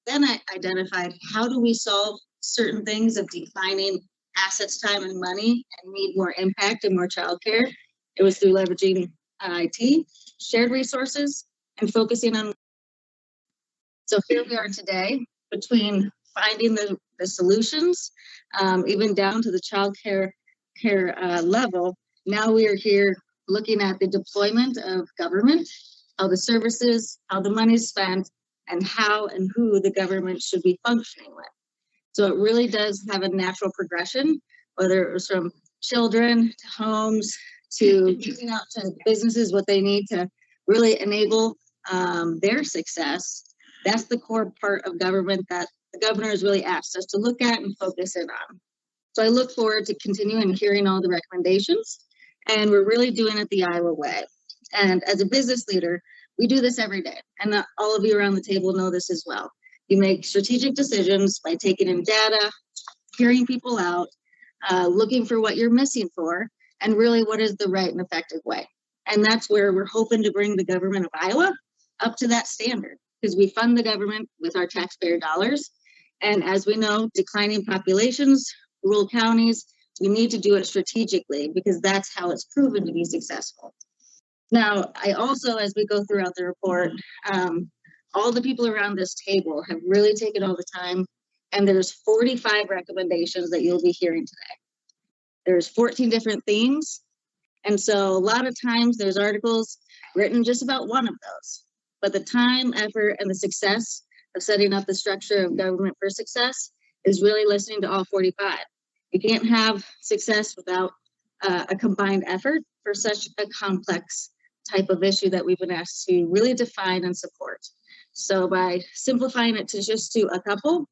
then I identified how do we solve certain things of declining assets, time, and money and need more impact and more childcare. It was through leveraging IT, shared resources, and focusing on. So here we are today between finding the solutions, even down to the child care level. Now we are here looking at the deployment of government, how the services, how the money is spent, and how and who the government should be functioning with. So it really does have a natural progression, whether it was from children to homes to giving out to businesses what they need to really enable their success. That's the core part of government that the governor has really asked us to look at and focus in on. So I look forward to continuing hearing all the recommendations, and we're really doing it the Iowa way. And as a business leader, we do this every day, and all of you around the table know this as well. You make strategic decisions by taking in data, hearing people out, looking for what you're missing for, and really what is the right and effective way. And that's where we're hoping to bring the government of Iowa up to that standard, because we fund the government with our taxpayer dollars. And as we know, declining populations, rural counties, we need to do it strategically because that's how it's proven to be successful. Now, I also, as we go throughout the report, all the people around this table have really taken all the time, and there's 45 recommendations that you'll be hearing today. There's 14 different themes, and so a lot of times there's articles written just about one of those. But the time, effort, and the success of setting up the structure of government for success is really listening to all 45. You can't have success without a combined effort for such a complex type of issue that we've been asked to really define and support. So by simplifying it to just do a couple,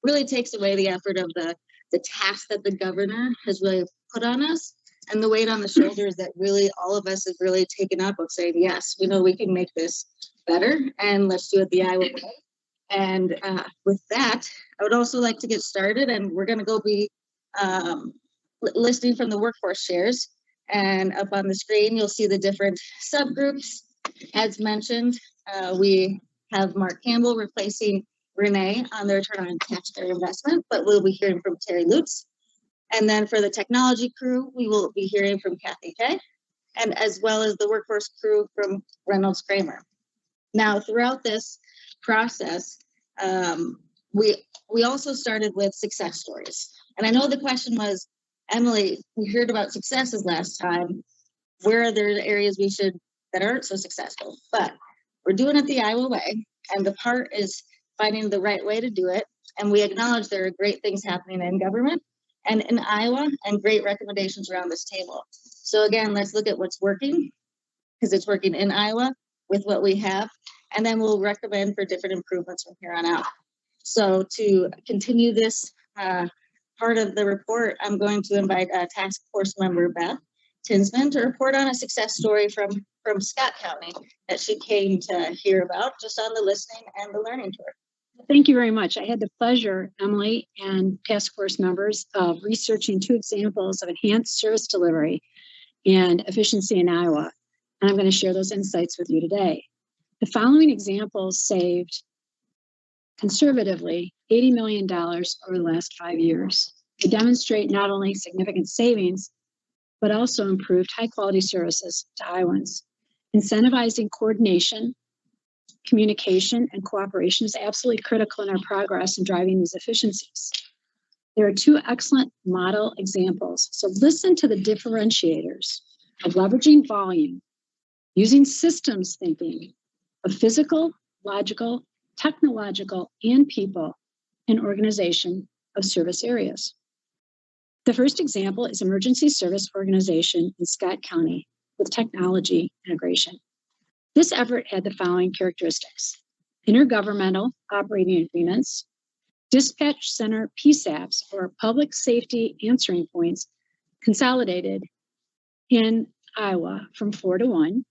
really takes away the effort of the task that the governor has really put on us and the weight on the shoulders that really all of us have really taken up of saying, yes, we know we can make this better and let's do it the Iowa way. And with that, I would also like to get started, and we're going to go be listing from the workforce shares. And up on the screen, you'll see the different subgroups. As mentioned, we have Mark Campbell replacing Renee on the return on taxpayer investment, but we'll be hearing from Terry Lutz. And then for the technology crew, we will be hearing from Kathy Kay, and as well as the workforce crew from Reynolds Kramer. Now, throughout this process, we also started with success stories. And I know the question was, Emily, we heard about successes last time. Where are there areas we should that aren't so successful? But we're doing it the Iowa way, and the part is finding the right way to do it. And we acknowledge there are great things happening in government and in Iowa, and great recommendations around this table. So again, let's look at what's working, because it's working in Iowa with what we have, and then we'll recommend for different improvements from here on out. So to continue this part of the report, I'm going to invite task force member Beth Tinsman to report on a success story from Scott County that she came to hear about just on the listening and the learning tour. Thank you very much. I had the pleasure, Emily and task force members, of researching 2 examples of enhanced service delivery and efficiency in Iowa. And I'm going to share those insights with you today. The following examples saved conservatively $80 million over the last 5 years. They demonstrate not only significant savings, but also improved high quality services to Iowans. Incentivizing coordination, communication, and cooperation is absolutely critical in our progress in driving these efficiencies. There are 2 excellent model examples. So listen to the differentiators of leveraging volume, using systems thinking of physical, logical, technological, and people in organization of service areas. The first example is emergency service organization in Scott County with technology integration. This effort had the following characteristics: intergovernmental operating agreements, dispatch center PSAPs, or public safety answering points, consolidated in Iowa from 4 to 1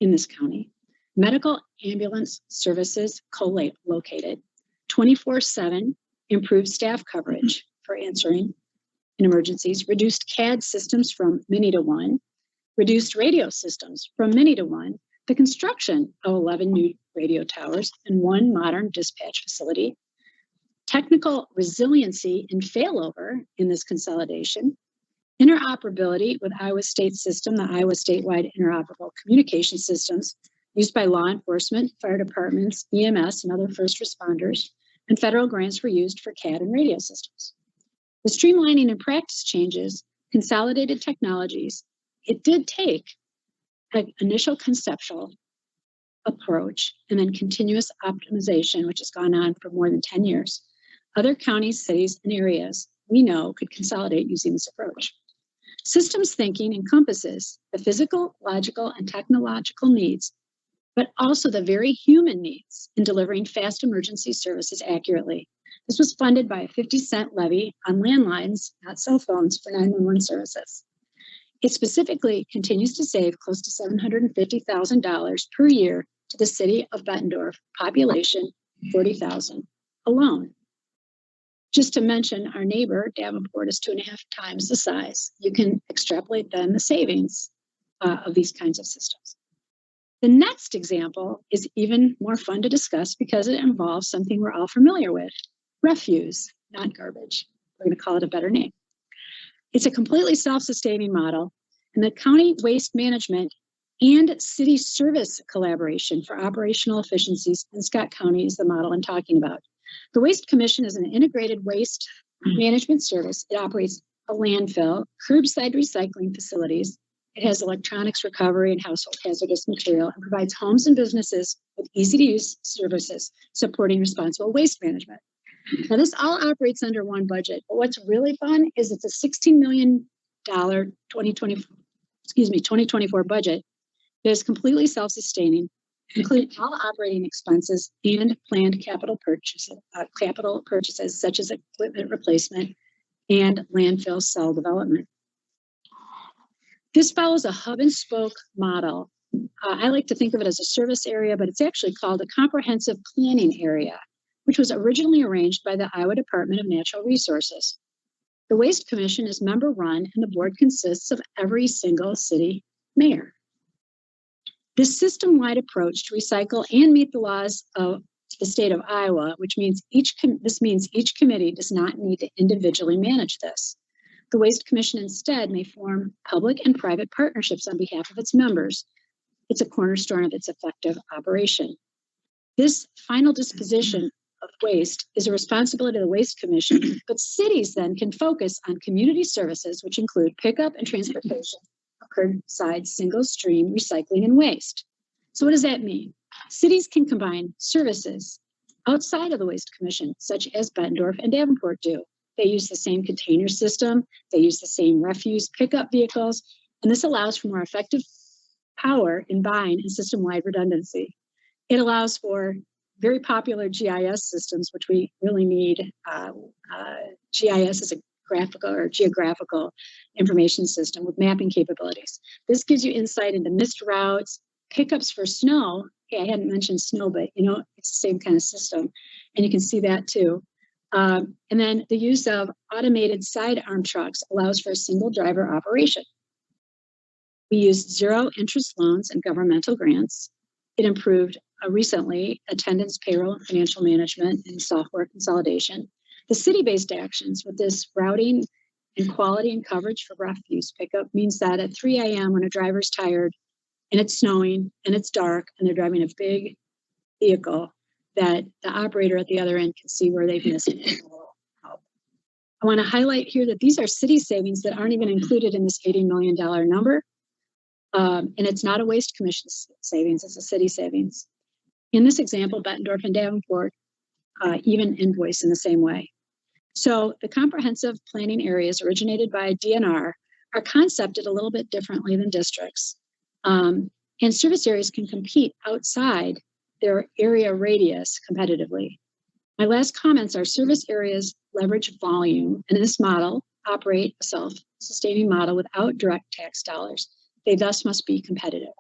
in this county, medical ambulance services co-located, 24/7 improved staff coverage for answering in emergencies, reduced CAD systems from many to 1, reduced radio systems from many to 1, the construction of 11 new radio towers and 1 modern dispatch facility, technical resiliency and failover in this consolidation, interoperability with Iowa State system, the Iowa statewide interoperable communication systems used by law enforcement, fire departments, EMS, and other first responders, and federal grants were used for CAD and radio systems. The streamlining and practice changes, consolidated technologies, it did take an initial conceptual approach and then continuous optimization, which has gone on for more than 10 years. Other counties, cities, and areas we know could consolidate using this approach. Systems thinking encompasses the physical, logical, and technological needs, but also the very human needs in delivering fast emergency services accurately. This was funded by a 50-cent levy on landlines, not cell phones, for 911 services. It specifically continues to save close to $750,000 per year to the city of Bettendorf, population 40,000 alone. Just to mention, our neighbor, Davenport, is 2.5 times the size. You can extrapolate then the savings of these kinds of systems. The next example is even more fun to discuss because it involves something we're all familiar with, refuse, not garbage. We're going to call it a better name. It's a completely self-sustaining model, and the county waste management and city service collaboration for operational efficiencies in Scott County is the model I'm talking about. The Waste Commission is an integrated waste management service. It operates a landfill, curbside recycling facilities. It has electronics recovery and household hazardous material and provides homes and businesses with easy-to-use services supporting responsible waste management. Now, this all operates under one budget, but what's really fun is it's a $16 million 2024 budget that is completely self-sustaining, including all operating expenses and planned capital purchases such as equipment replacement and landfill cell development. This follows a hub and spoke model. I like to think of it as a service area, but it's actually called a comprehensive planning area, which was originally arranged by the Iowa Department of Natural Resources. The Waste Commission is member run, and the board consists of every single city mayor. This system-wide approach to recycle and meet the laws of the state of Iowa, which means each committee does not need to individually manage this. The Waste Commission instead may form public and private partnerships on behalf of its members. It's a cornerstone of its effective operation. This final disposition of waste is a responsibility of the Waste Commission, but cities then can focus on community services, which include pickup and transportation of curbside single stream recycling and waste. So what does that mean? Cities can combine services outside of the Waste Commission, such as Bettendorf and Davenport do. They use the same container system, they use the same refuse pickup vehicles, and this allows for more effective power in buying and system-wide redundancy. It allows for very popular GIS systems, which we really need. GIS is a geographical information system with mapping capabilities. This gives you insight into missed routes, pickups for snow. Okay, I hadn't mentioned snow, but it's the same kind of system, and you can see that too. And then the use of automated sidearm trucks allows for a single driver operation. We used zero interest loans and governmental grants. It improved recently attendance, payroll, financial management, and software consolidation. The city-based actions with this routing and quality and coverage for refuse pickup means that at 3 a.m. when a driver's tired and it's snowing and it's dark and they're driving a big vehicle, that the operator at the other end can see where they've missed it. I want to highlight here that these are city savings that aren't even included in this $80 million number. And it's not a Waste Commission savings, it's a city savings. In this example, Bettendorf and Davenport even invoice in the same way. So the comprehensive planning areas originated by DNR are concepted a little bit differently than districts. And service areas can compete outside their area radius competitively. My last comments are service areas leverage volume, and in this model operate a self-sustaining model without direct tax dollars. They thus must be competitive.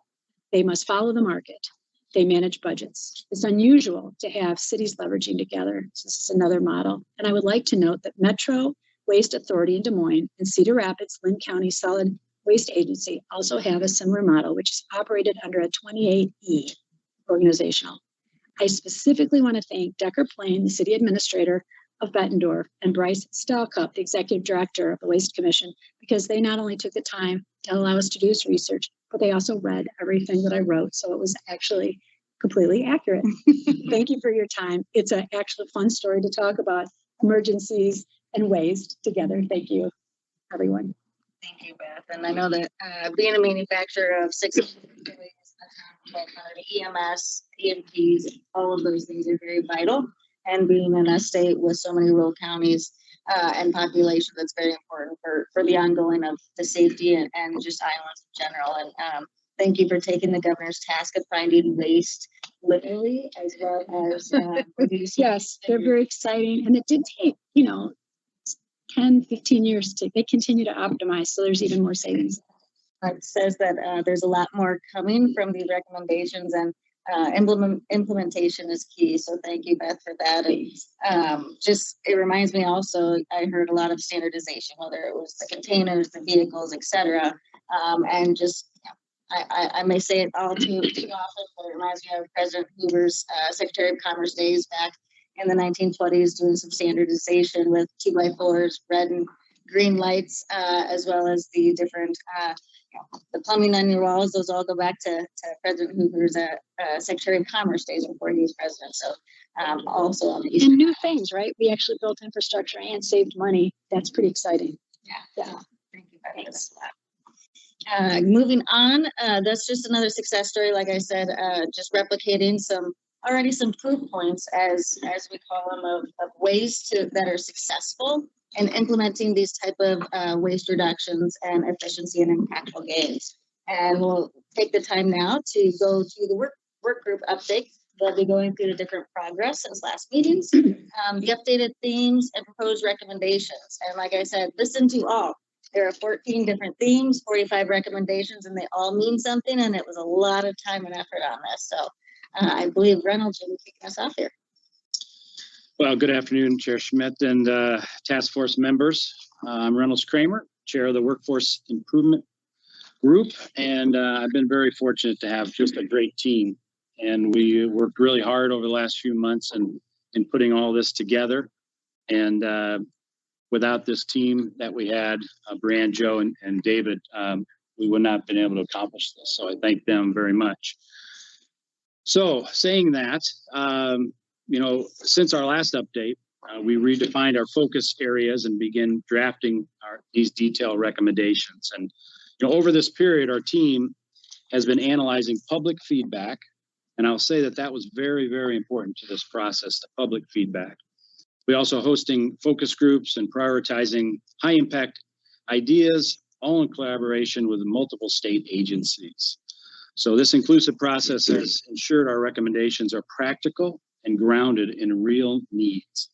They must follow the market. They manage budgets. It's unusual to have cities leveraging together. So this is another model. And I would like to note that Metro Waste Authority in Des Moines and Cedar Rapids, Lynn County Solid Waste Agency also have a similar model, which is operated under a 28E organizational. I specifically want to thank Decker Plain, the city administrator of Bettendorf, and Bryce Stalcup, the executive director of the Waste Commission, because they not only took the time to allow us to do this research, but they also read everything that I wrote. So it was actually completely accurate. Thank you for your time. It's an actual fun story to talk about emergencies and waste together. Thank you, everyone. Thank you, Beth. And I know that being a manufacturer of 600 EMS, EMPs, all of those things are very vital. And being in a state with so many rural counties and population, that's very important for the ongoing of the safety and just islands in general. And thank you for taking the governor's task of finding waste literally as well as reducing. Yes, they're very exciting. And it did take, 10, 15 years they continue to optimize. So there's even more savings. It says that there's a lot more coming from these recommendations, and implementation is key. So thank you, Beth, for that. And it reminds me also, I heard a lot of standardization, whether it was the containers, the vehicles, etc. And just, I may say it all too often, but it reminds me of President Hoover's Secretary of Commerce days back in the 1920s, doing some standardization with 2x4s, red and green lights, as well as the different the plumbing on your walls. Those all go back to President Hoover's Secretary of Commerce days before he was president. So also on the and new things, right? We actually built infrastructure and saved money. That's pretty exciting. Yeah. Thank you, Beth, for that. Moving on, that's just another success story. Like I said, just replicating some proof points, as we call them, of ways that are successful in implementing these type of waste reductions and efficiency and impactful gains. And we'll take the time now to go to the work group update. They'll be going through the different progress since last meetings, the updated themes and proposed recommendations. And like I said, listen to all. There are 14 different themes, 45 recommendations, and they all mean something. And it was a lot of time and effort on this. So I believe Reynolds will be kicking us off here. Well, good afternoon, Chair Schmidt and task force members. I'm Reynolds Kramer, Chair of the Workforce Improvement Group, and I've been very fortunate to have just a great team. And we worked really hard over the last few months in putting all this together. And without this team that we had, Brianne, Joe, and David, we would not have been able to accomplish this. So I thank them very much. So saying that, since our last update, we redefined our focus areas and began drafting these detailed recommendations. And over this period, our team has been analyzing public feedback. And I'll say that was very, very important to this process, the public feedback. We also hosting focus groups and prioritizing high impact ideas, all in collaboration with multiple state agencies. So this inclusive process has ensured our recommendations are practical and grounded in real needs.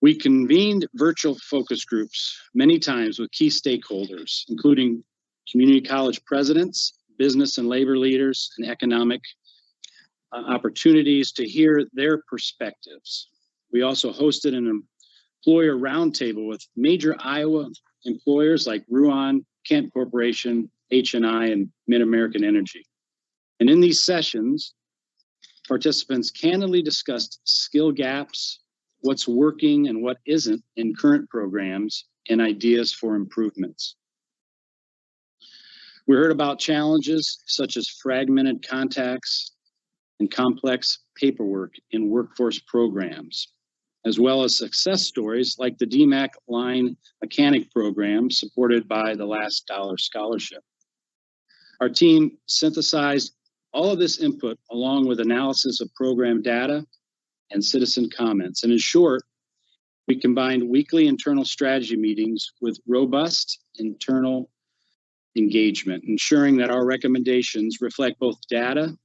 We convened virtual focus groups many times with key stakeholders, including community college presidents, business and labor leaders, and economic opportunities to hear their perspectives. We also hosted an employer roundtable with major Iowa employers like Ruan, Kent Corporation, H&I, and Mid-American Energy. And in these sessions, participants candidly discussed skill gaps, what's working and what isn't in current programs, and ideas for improvements. We heard about challenges such as fragmented contacts and complex paperwork in workforce programs, as well as success stories like the DMAC line mechanic program supported by the Last Dollar Scholarship. Our team synthesized all of this input along with analysis of program data and citizen comments. And in short, we combined weekly internal strategy meetings with robust internal engagement, ensuring that our recommendations reflect both data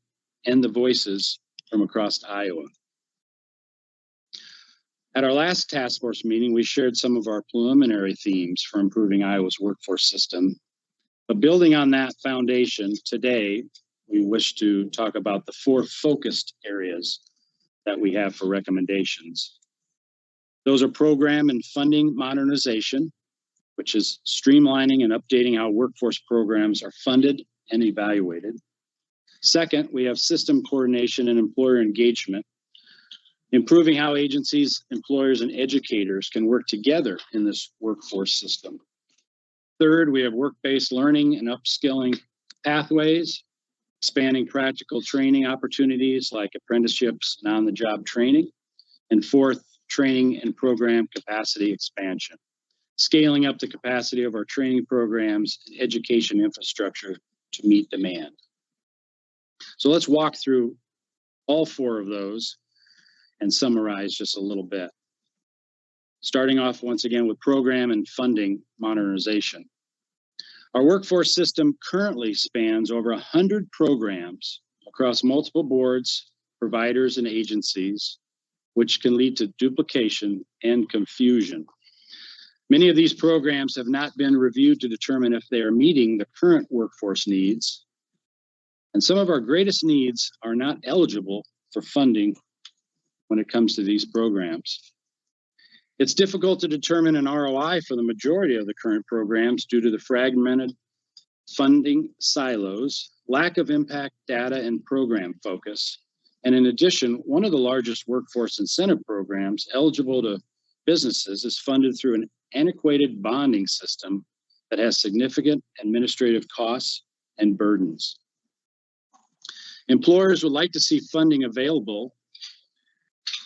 and the voices from across Iowa. At our last task force meeting, we shared some of our preliminary themes for improving Iowa's workforce system. But building on that foundation, today, we wish to talk about the 4 focused areas that we have for recommendations. Those are program and funding modernization, which is streamlining and updating how workforce programs are funded and evaluated. Second, we have system coordination and employer engagement, improving how agencies, employers, and educators can work together in this workforce system. Third, we have work-based learning and upskilling pathways, expanding practical training opportunities like apprenticeships and on-the-job training. And fourth, training and program capacity expansion, scaling up the capacity of our training programs and education infrastructure to meet demand. So let's walk through all four of those and summarize just a little bit. Starting off once again with program and funding modernization. Our workforce system currently spans over 100 programs across multiple boards, providers, and agencies, which can lead to duplication and confusion. Many of these programs have not been reviewed to determine if they are meeting the current workforce needs, and some of our greatest needs are not eligible for funding when it comes to these programs. It's difficult to determine an ROI for the majority of the current programs due to the fragmented funding silos, lack of impact data and program focus. And in addition, one of the largest workforce incentive programs eligible to businesses is funded through an antiquated bonding system that has significant administrative costs and burdens. Employers would like to see funding available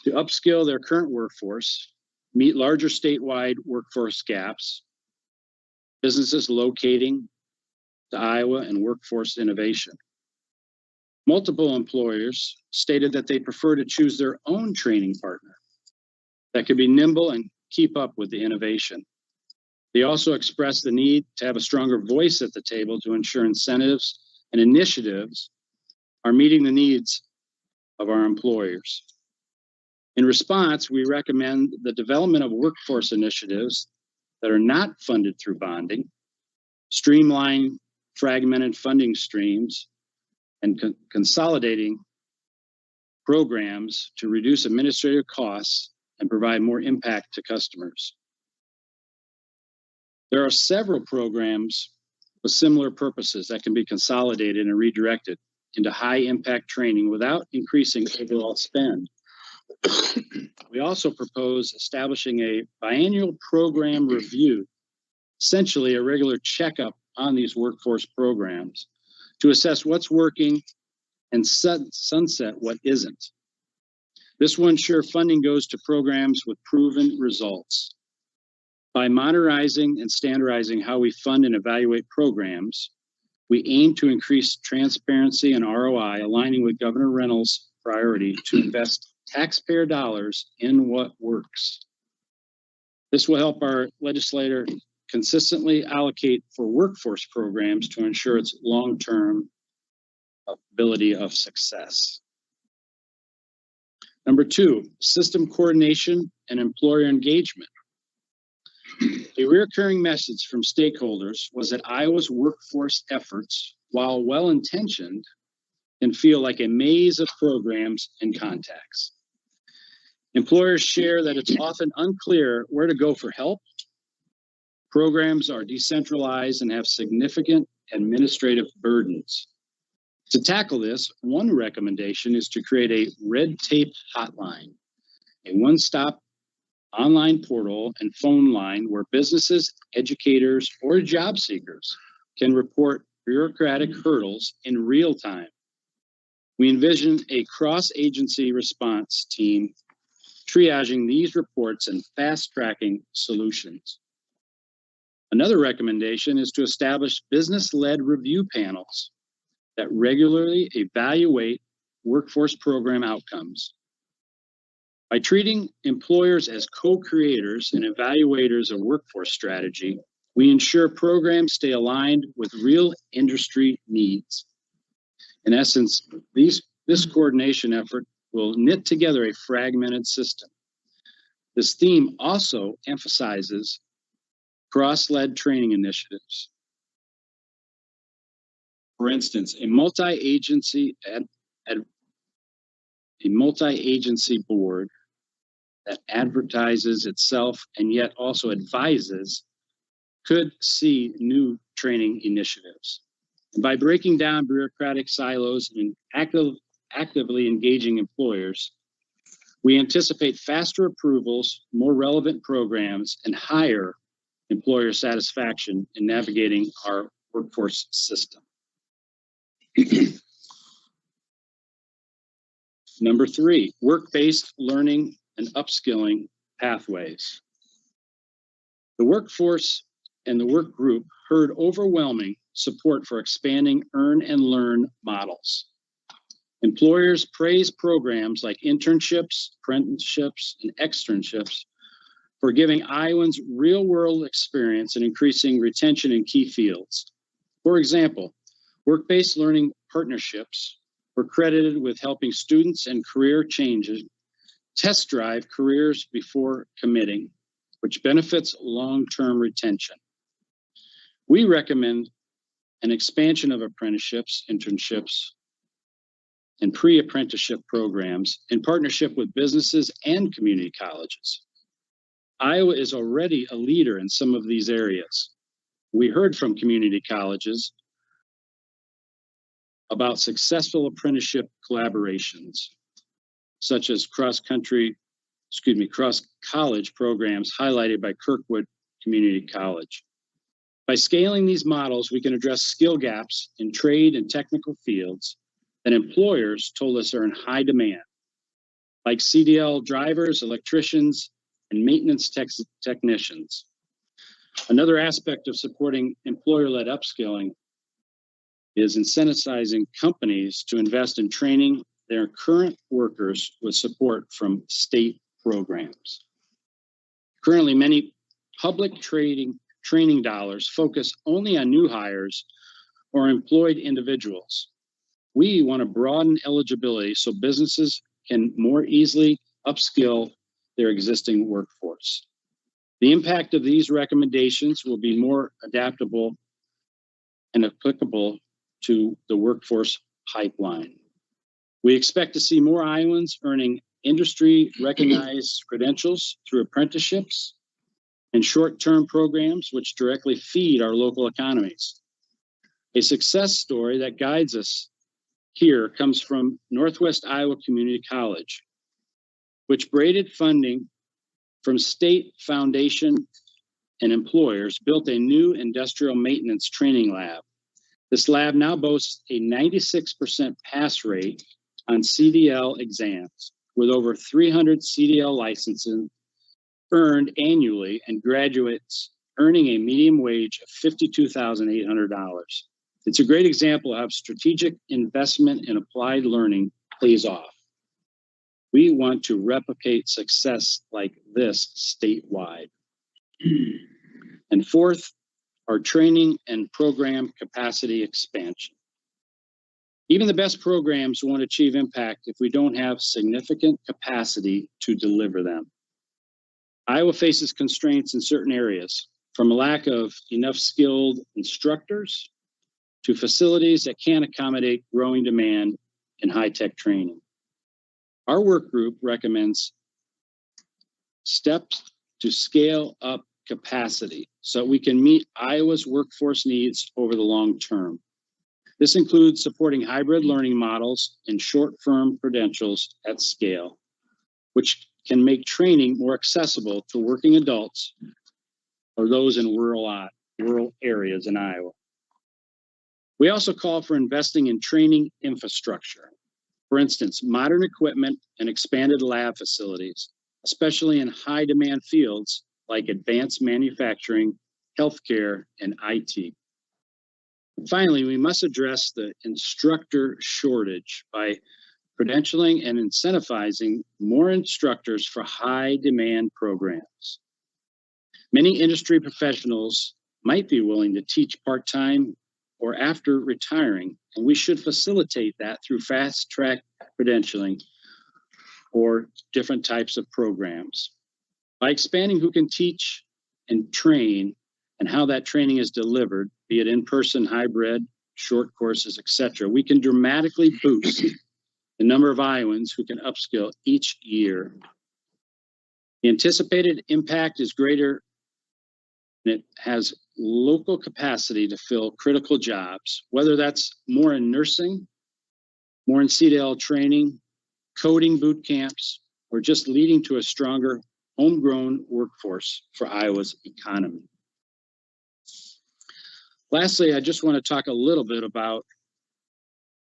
to upskill their current workforce, meet larger statewide workforce gaps, businesses locating to Iowa, and workforce innovation. Multiple employers stated that they prefer to choose their own training partner that could be nimble and keep up with the innovation. They also expressed the need to have a stronger voice at the table to ensure incentives and initiatives are meeting the needs of our employers. In response, we recommend the development of workforce initiatives that are not funded through bonding, streamline fragmented funding streams, and consolidating programs to reduce administrative costs and provide more impact to customers. There are several programs with similar purposes that can be consolidated and redirected into high impact training without increasing overall spend. We also propose establishing a biannual program review, essentially a regular checkup on these workforce programs to assess what's working and sunset what isn't. This will ensure funding goes to programs with proven results. By modernizing and standardizing how we fund and evaluate programs, we aim to increase transparency and ROI, aligning with Governor Reynolds' priority to invest taxpayer dollars in what works. This will help our legislator consistently allocate for workforce programs to ensure its long-term ability of success. Number two, system coordination and employer engagement. A recurring message from stakeholders was that Iowa's workforce efforts, while well-intentioned, can feel like a maze of programs and contacts. Employers share that it's often unclear where to go for help. Programs are decentralized and have significant administrative burdens. To tackle this, one recommendation is to create a red tape hotline, a one-stop online portal and phone line where businesses, educators, or job seekers can report bureaucratic hurdles in real time. We envision a cross-agency response team triaging these reports and fast-tracking solutions. Another recommendation is to establish business-led review panels that regularly evaluate workforce program outcomes. By treating employers as co-creators and evaluators of workforce strategy, we ensure programs stay aligned with real industry needs. In essence, this coordination effort will knit together a fragmented system. This theme also emphasizes cross-led training initiatives. For instance, a multi-agency board that advertises itself and yet also advises could see new training initiatives. And by breaking down bureaucratic silos and actively engaging employers, we anticipate faster approvals, more relevant programs, and higher employer satisfaction in navigating our workforce system. Number 3, work-based learning and upskilling pathways. The workforce and the work group heard overwhelming support for expanding earn and learn models. Employers praise programs like internships, apprenticeships, and externships for giving Iowans real-world experience and increasing retention in key fields. For example, work-based learning partnerships were credited with helping students and career changes test drive careers before committing, which benefits long-term retention. We recommend an expansion of apprenticeships, internships, and pre-apprenticeship programs in partnership with businesses and community colleges. Iowa is already a leader in some of these areas. We heard from community colleges about successful apprenticeship collaborations, such as cross-college programs highlighted by Kirkwood Community College. By scaling these models, we can address skill gaps in trade and technical fields that employers told us are in high demand, like CDL drivers, electricians, and maintenance technicians. Another aspect of supporting employer-led upskilling is incentivizing companies to invest in training their current workers with support from state programs. Currently, many public training dollars focus only on new hires or employed individuals. We want to broaden eligibility so businesses can more easily upskill their existing workforce. The impact of these recommendations will be more adaptable and applicable to the workforce pipeline. We expect to see more Iowans earning industry-recognized credentials through apprenticeships and short-term programs which directly feed our local economies. A success story that guides us here comes from Northwest Iowa Community College, which braided funding from state foundation and employers built a new industrial maintenance training lab. This lab now boasts a 96% pass rate on CDL exams, with over 300 CDL licenses earned annually and graduates earning a median wage of $52,800. It's a great example of how strategic investment in applied learning pays off. We want to replicate success like this statewide. And fourth, our training and program capacity expansion. Even the best programs won't achieve impact if we don't have significant capacity to deliver them. Iowa faces constraints in certain areas, from a lack of enough skilled instructors to facilities that can't accommodate growing demand in high-tech training. Our work group recommends steps to scale up capacity so we can meet Iowa's workforce needs over the long term. This includes supporting hybrid learning models and short-term credentials at scale, which can make training more accessible to working adults or those in rural areas in Iowa. We also call for investing in training infrastructure. For instance, modern equipment and expanded lab facilities, especially in high demand fields like advanced manufacturing, healthcare, and IT. Finally, we must address the instructor shortage by credentialing and incentivizing more instructors for high demand programs. Many industry professionals might be willing to teach part-time or after retiring, and we should facilitate that through fast-track credentialing or different types of programs. By expanding who can teach and train and how that training is delivered, be it in-person, hybrid, short courses, etc., we can dramatically boost the number of Iowans who can upskill each year. The anticipated impact is greater And it has local capacity to fill critical jobs, whether that's more in nursing, more in CDL training, coding boot camps, or just leading to a stronger homegrown workforce for Iowa's economy. Lastly, I just want to talk a little bit about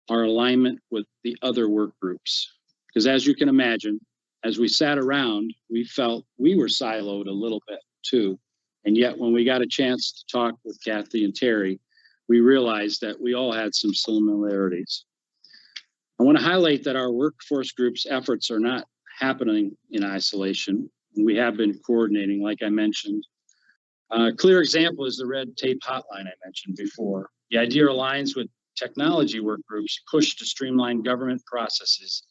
our alignment with the other work groups. Because as you can imagine, as we sat around, we felt we were siloed a little bit too. And yet when we got a chance to talk with Kathy and Terry, we realized that we all had some similarities. I want to highlight that our workforce group's efforts are not happening in isolation. We have been coordinating, like I mentioned. A clear example is the red tape hotline I mentioned before. The idea aligns with technology work groups push to streamline government processes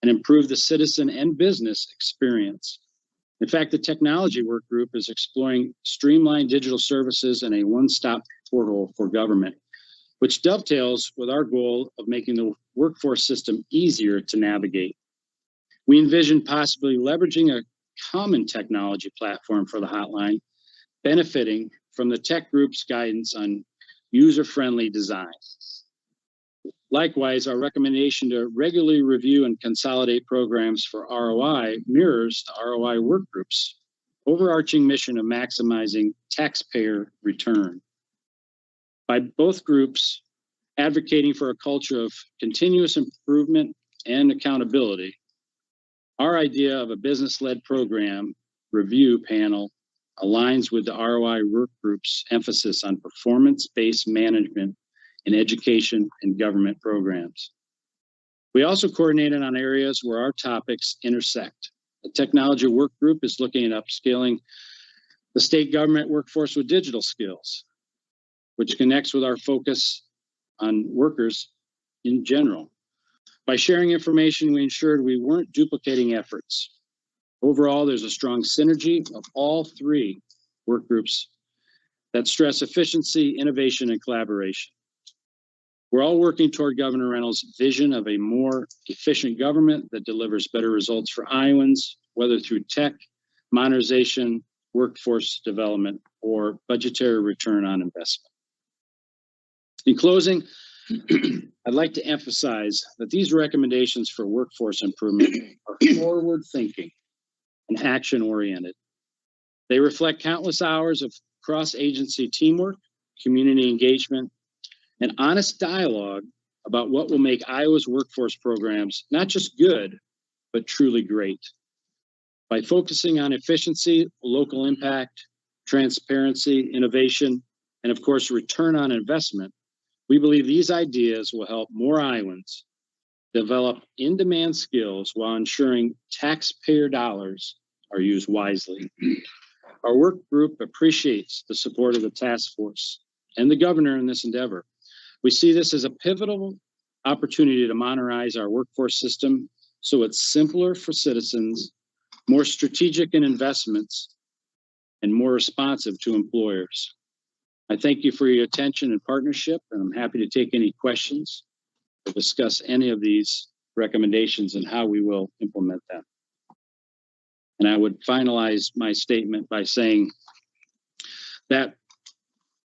and improve the citizen and business experience. In fact, the technology work group is exploring streamlined digital services and a one-stop portal for government, which dovetails with our goal of making the workforce system easier to navigate. We envision possibly leveraging a common technology platform for the hotline, benefiting from the tech group's guidance on user-friendly design. Likewise, our recommendation to regularly review and consolidate programs for ROI mirrors the ROI work group's overarching mission of maximizing taxpayer return. By both groups advocating for a culture of continuous improvement and accountability, our idea of a business-led program review panel aligns with the ROI work group's emphasis on performance-based management in education and government programs. We also coordinated on areas where our topics intersect. The technology work group is looking at upskilling the state government workforce with digital skills, which connects with our focus on workers in general. By sharing information, we ensured we weren't duplicating efforts. Overall, there's a strong synergy of all three work groups that stress efficiency, innovation, and collaboration. We're all working toward Governor Reynolds' vision of a more efficient government that delivers better results for Iowans, whether through tech, modernization, workforce development, or budgetary return on investment. In closing, I'd like to emphasize that these recommendations for workforce improvement are forward-thinking and action-oriented. They reflect countless hours of cross-agency teamwork, community engagement, and honest dialogue about what will make Iowa's workforce programs not just good, but truly great. By focusing on efficiency, local impact, transparency, innovation, and of course, return on investment, we believe these ideas will help more Iowans develop in-demand skills while ensuring taxpayer dollars are used wisely. Our work group appreciates the support of the task force and the governor in this endeavor. We see this as a pivotal opportunity to modernize our workforce system so it's simpler for citizens, more strategic in investments, and more responsive to employers. I thank you for your attention and partnership, and I'm happy to take any questions or discuss any of these recommendations and how we will implement them. And I would finalize my statement by saying that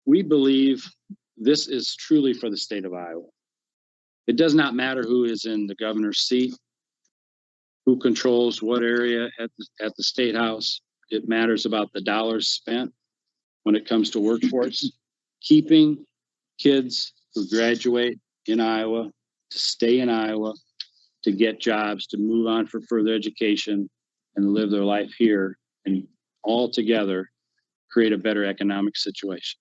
we believe this is truly for the state of Iowa. It does not matter who is in the governor's seat, who controls what area at the State House. It matters about the dollars spent when it comes to workforce, keeping kids who graduate in Iowa to stay in Iowa, to get jobs, to move on for further education and live their life here, and all together create a better economic situation.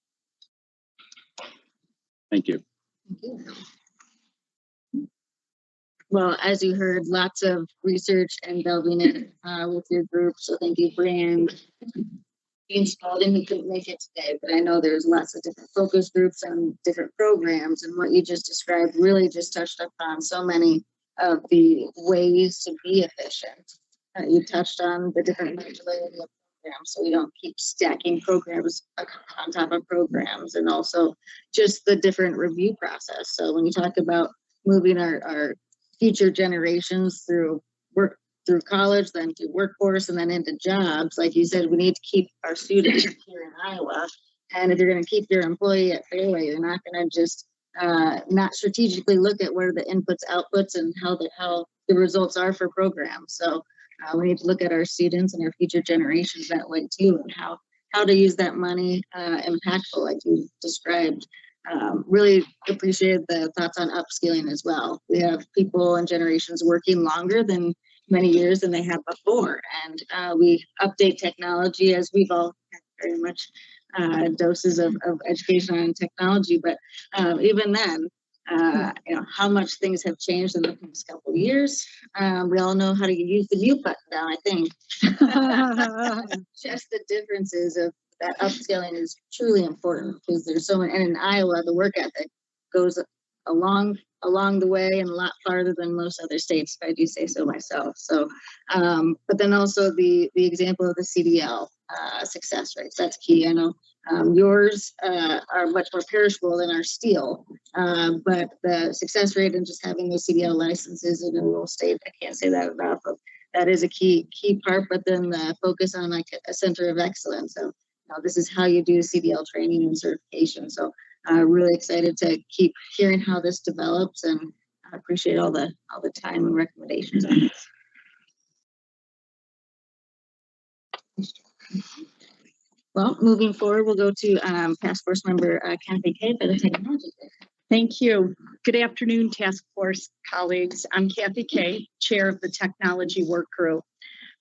Thank you. Thank you. Well, as you heard, lots of research and delving in with your group. So thank you, Brian. Being small and we couldn't make it today, but I know there's lots of different focus groups on different programs, and what you just described really just touched upon so many of the ways to be efficient. You touched on the different modularity of programs, so we don't keep stacking programs on top of programs, and also just the different review process. So when you talk about moving our future generations through college, then to workforce, and then into jobs, like you said, we need to keep our students here in Iowa. And if you're going to keep your employee at Fairway, you're not going to just not strategically look at where the inputs, outputs, and how the results are for programs. So we need to look at our students and our future generations that way too, and how to use that money impactful, like you described. Really appreciate the thoughts on upskilling as well. We have people and generations working longer than many years than they have before, and we update technology as we've all had very much doses of education on technology. But even then, how much things have changed in the past couple of years. We all know how to use the mute button now, I think. Just the differences of that upskilling is truly important, because there's so many, and in Iowa, the work ethic goes along the way and a lot farther than most other states, if I do say so myself. So, but then also the example of the CDL success rates, that's key. I know yours are much more perishable than our steel, but the success rate and just having the CDL licenses in a rural state, I can't say that enough. That is a key part, but then the focus on like a center of excellence. So this is how you do CDL training and certification. So really excited to keep hearing how this develops, and I appreciate all the time and recommendations on this. Well, moving forward, we'll go to Task Force Member Kathy Kay for the technology. Thank you. Good afternoon, Task Force colleagues. I'm Kathy Kay, Chair of the Technology Work Group.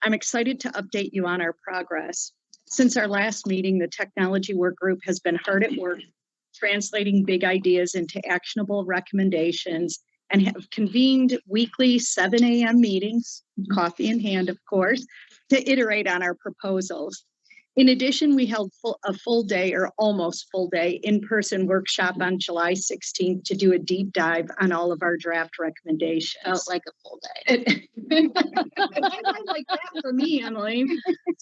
I'm excited to update you on our progress. Since our last meeting, the Technology Work Group has been hard at work translating big ideas into actionable recommendations, and have convened weekly 7 a.m. meetings, coffee in hand, of course, to iterate on our proposals. In addition, we held a full day, or almost full day, in-person workshop on July 16th to do a deep dive on all of our draft recommendations. Felt like a full day. Like that for me, Emily.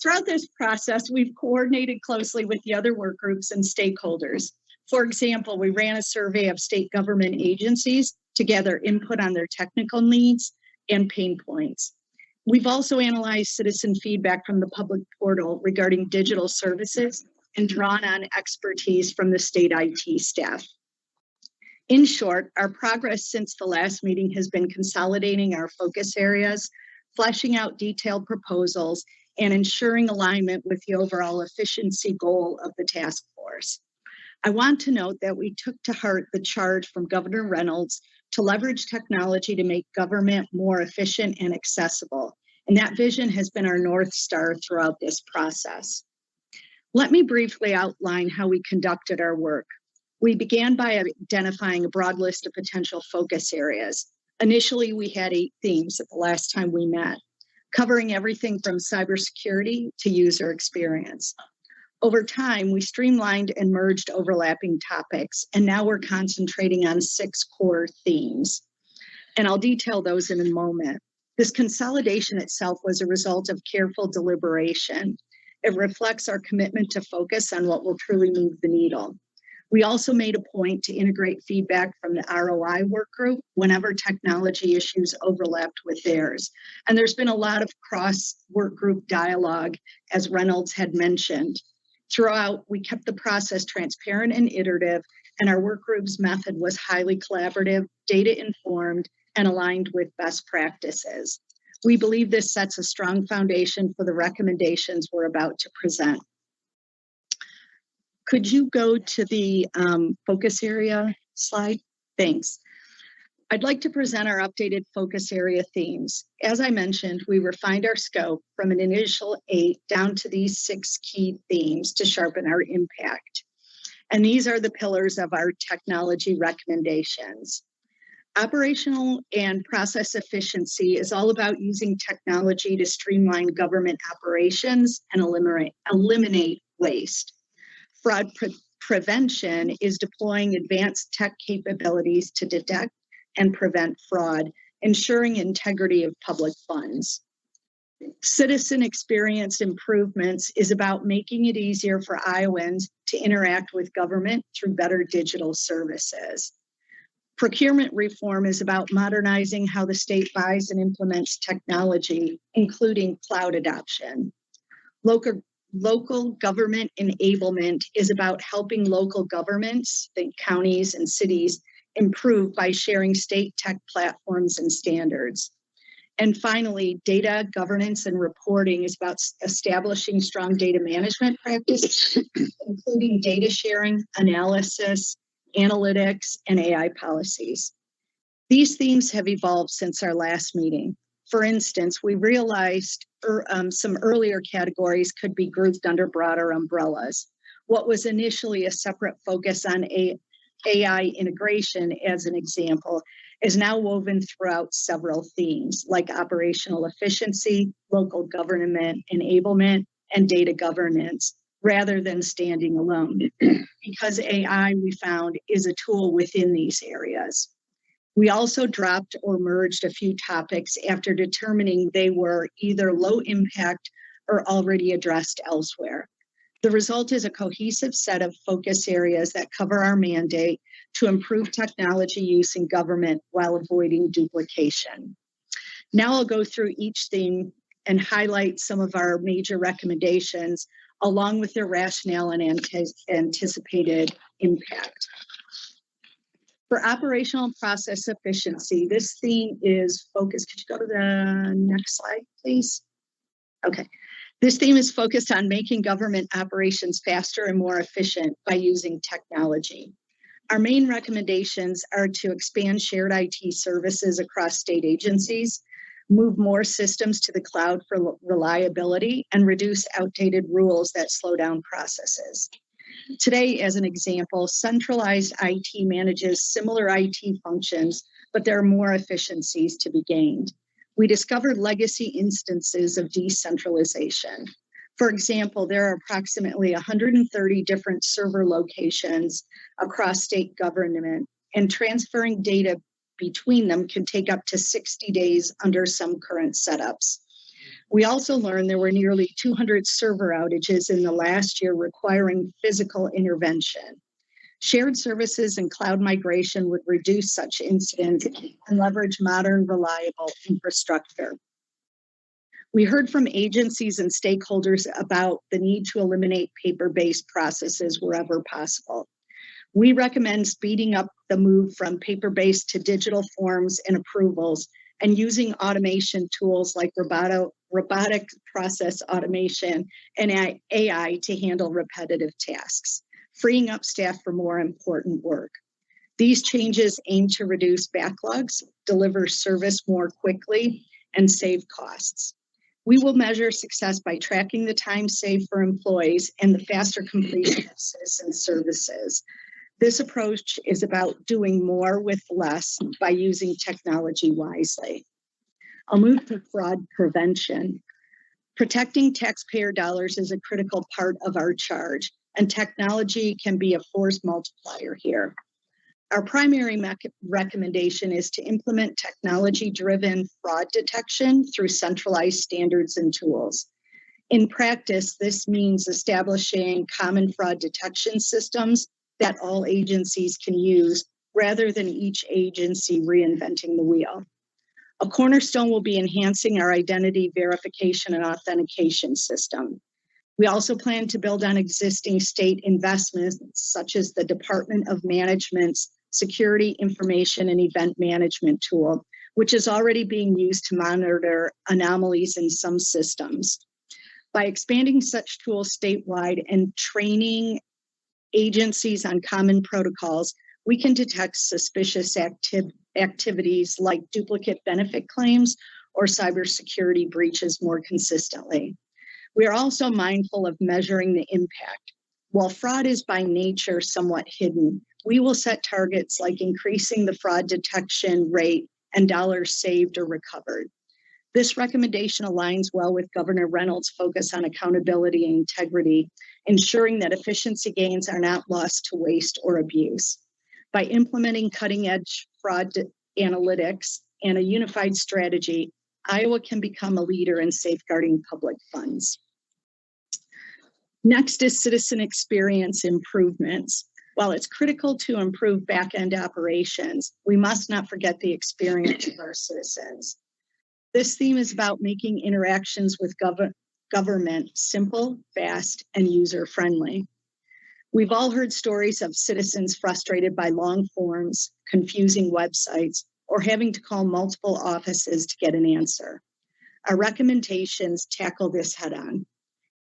Throughout this process, we've coordinated closely with the other work groups and stakeholders. For example, we ran a survey of state government agencies to gather input on their technical needs and pain points. We've also analyzed citizen feedback from the public portal regarding digital services and drawn on expertise from the state IT staff. In short, our progress since the last meeting has been consolidating our focus areas, fleshing out detailed proposals, and ensuring alignment with the overall efficiency goal of the task force. I want to note that we took to heart the charge from Governor Reynolds to leverage technology to make government more efficient and accessible. And that vision has been our North Star throughout this process. Let me briefly outline how we conducted our work. We began by identifying a broad list of potential focus areas. Initially, we had 8 themes at the last time we met, covering everything from cybersecurity to user experience. Over time, we streamlined and merged overlapping topics, and now we're concentrating on 6 core themes. And I'll detail those in a moment. This consolidation itself was a result of careful deliberation. It reflects our commitment to focus on what will truly move the needle. We also made a point to integrate feedback from the ROI work group whenever technology issues overlapped with theirs. And there's been a lot of cross work group dialogue, as Reynolds had mentioned. Throughout, we kept the process transparent and iterative, and our work group's method was highly collaborative, data-informed, and aligned with best practices. We believe this sets a strong foundation for the recommendations we're about to present. Could you go to the focus area slide? Thanks. I'd like to present our updated focus area themes. As I mentioned, we refined our scope from an initial 8 down to these 6 key themes to sharpen our impact. And these are the pillars of our technology recommendations. Operational and process efficiency is all about using technology to streamline government operations and eliminate waste. Fraud prevention is deploying advanced tech capabilities to detect and prevent fraud, ensuring integrity of public funds. Citizen experience improvements is about making it easier for Iowans to interact with government through better digital services. Procurement reform is about modernizing how the state buys and implements technology, including cloud adoption. local government enablement is about helping local governments, think counties and cities, improve by sharing state tech platforms and standards. And finally, data governance and reporting is about establishing strong data management practices, including data sharing, analysis, analytics, and AI policies. These themes have evolved since our last meeting. For instance, we realized some earlier categories could be grouped under broader umbrellas. What was initially a separate focus on AI integration, as an example, is now woven throughout several themes like operational efficiency, local government enablement, and data governance, rather than standing alone. Because AI, we found, is a tool within these areas. We also dropped or merged a few topics after determining they were either low impact or already addressed elsewhere. The result is a cohesive set of focus areas that cover our mandate to improve technology use in government while avoiding duplication. Now I'll go through each theme and highlight some of our major recommendations along with their rationale and anticipated impact. For operational process efficiency, this theme is focused. Could you go to the next slide, please? Okay. This theme is focused on making government operations faster and more efficient by using technology. Our main recommendations are to expand shared IT services across state agencies, move more systems to the cloud for reliability, and reduce outdated rules that slow down processes. Today, as an example, centralized IT manages similar IT functions, but there are more efficiencies to be gained. We discovered legacy instances of decentralization. For example, there are approximately 130 different server locations across state government, and transferring data between them can take up to 60 days under some current setups. We also learned there were nearly 200 server outages in the last year requiring physical intervention. Shared services and cloud migration would reduce such incidents and leverage modern, reliable infrastructure. We heard from agencies and stakeholders about the need to eliminate paper-based processes wherever possible. We recommend speeding up the move from paper-based to digital forms and approvals and using automation tools like robotic process automation and AI to handle repetitive tasks, freeing up staff for more important work. These changes aim to reduce backlogs, deliver service more quickly, and save costs. We will measure success by tracking the time saved for employees and the faster completion of citizen services. This approach is about doing more with less by using technology wisely. I'll move to fraud prevention. Protecting taxpayer dollars is a critical part of our charge, and technology can be a force multiplier here. Our primary recommendation is to implement technology-driven fraud detection through centralized standards and tools. In practice, this means establishing common fraud detection systems that all agencies can use rather than each agency reinventing the wheel. A cornerstone will be enhancing our identity verification and authentication system. We also plan to build on existing state investments, such as the Department of Management's Security Information and Event Management tool, which is already being used to monitor anomalies in some systems. By expanding such tools statewide and training agencies on common protocols, we can detect suspicious activities like duplicate benefit claims or cybersecurity breaches more consistently. We are also mindful of measuring the impact. While fraud is by nature somewhat hidden, we will set targets like increasing the fraud detection rate and dollars saved or recovered. This recommendation aligns well with Governor Reynolds' focus on accountability and integrity, ensuring that efficiency gains are not lost to waste or abuse. By implementing cutting-edge fraud analytics and a unified strategy, Iowa can become a leader in safeguarding public funds. Next is citizen experience improvements. While it's critical to improve back-end operations, we must not forget the experience of our citizens. This theme is about making interactions with government simple, fast, and user-friendly. We've all heard stories of citizens frustrated by long forms, confusing websites, or having to call multiple offices to get an answer. Our recommendations tackle this head-on.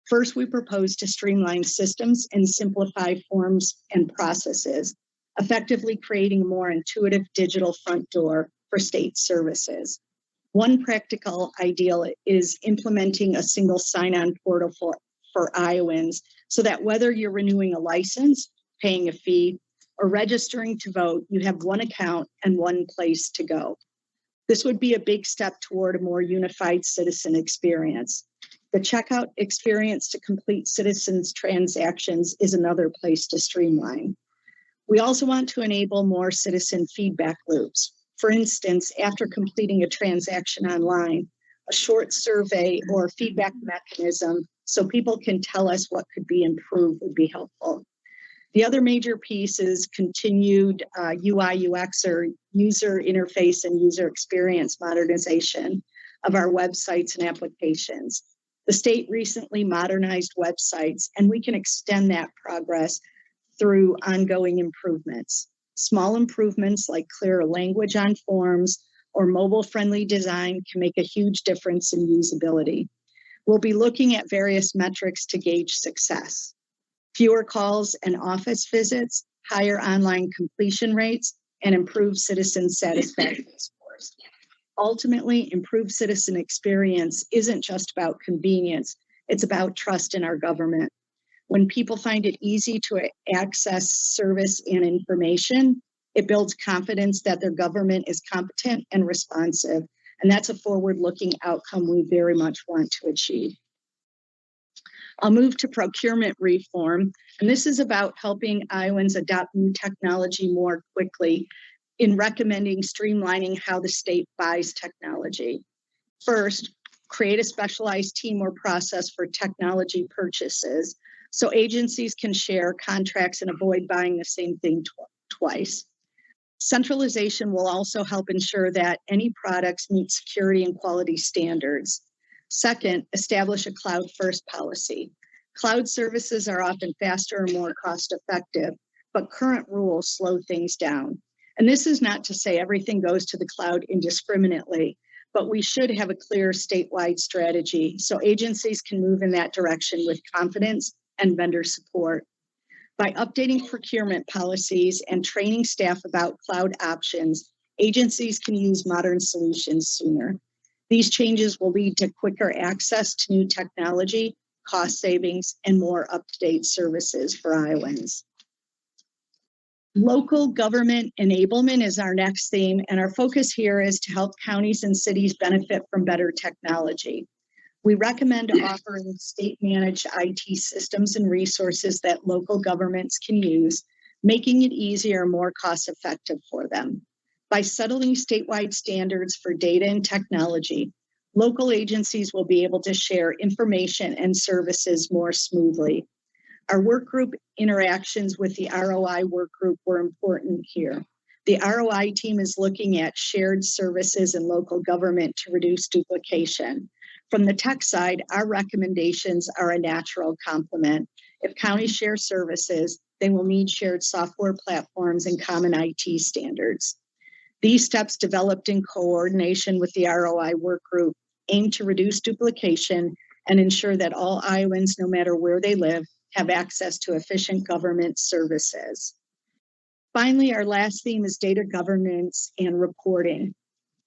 First, we propose to streamline systems and simplify forms and processes, effectively creating a more intuitive digital front door for state services. One practical ideal is implementing a single sign-on portal for Iowans so that whether you're renewing a license, paying a fee, or registering to vote, you have one account and one place to go. This would be a big step toward a more unified citizen experience. The checkout experience to complete citizens' transactions is another place to streamline. We also want to enable more citizen feedback loops. For instance, after completing a transaction online, a short survey or feedback mechanism so people can tell us what could be improved would be helpful. The other major piece is continued UI, UX, or user interface and user experience modernization of our websites and applications. The state recently modernized websites, and we can extend that progress through ongoing improvements. Small improvements like clearer language on forms or mobile-friendly design can make a huge difference in usability. We'll be looking at various metrics to gauge success. Fewer calls and office visits, higher online completion rates, and improved citizen satisfaction scores. Ultimately, improved citizen experience isn't just about convenience, it's about trust in our government. When people find it easy to access service and information, it builds confidence that their government is competent and responsive. And that's a forward-looking outcome we very much want to achieve. I'll move to procurement reform. And this is about helping Iowans adopt new technology more quickly in recommending streamlining how the state buys technology. First, create a specialized team or process for technology purchases so agencies can share contracts and avoid buying the same thing twice. Centralization will also help ensure that any products meet security and quality standards. Second, establish a cloud-first policy. Cloud services are often faster and more cost-effective, but current rules slow things down. And this is not to say everything goes to the cloud indiscriminately, but we should have a clear statewide strategy so agencies can move in that direction with confidence and vendor support. By updating procurement policies and training staff about cloud options, agencies can use modern solutions sooner. These changes will lead to quicker access to new technology, cost savings, and more up-to-date services for Iowans. Local government enablement is our next theme, and our focus here is to help counties and cities benefit from better technology. We recommend offering state-managed IT systems and resources that local governments can use, making it easier and more cost-effective for them. By settling statewide standards for data and technology, local agencies will be able to share information and services more smoothly. Our work group interactions with the ROI work group were important here. The ROI team is looking at shared services in local government to reduce duplication. From the tech side, our recommendations are a natural complement. If counties share services, they will need shared software platforms and common IT standards. These steps, developed in coordination with the ROI work group, aim to reduce duplication and ensure that all Iowans, no matter where they live, have access to efficient government services. Finally, our last theme is data governance and reporting.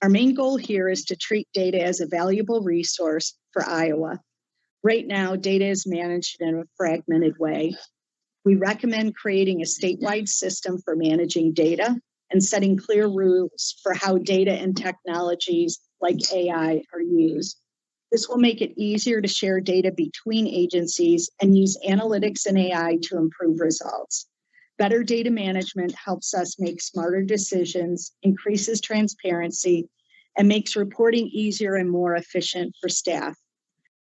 Our main goal here is to treat data as a valuable resource for Iowa. Right now, data is managed in a fragmented way. We recommend creating a statewide system for managing data and setting clear rules for how data and technologies like AI are used. This will make it easier to share data between agencies and use analytics and AI to improve results. Better data management helps us make smarter decisions, increases transparency, and makes reporting easier and more efficient for staff.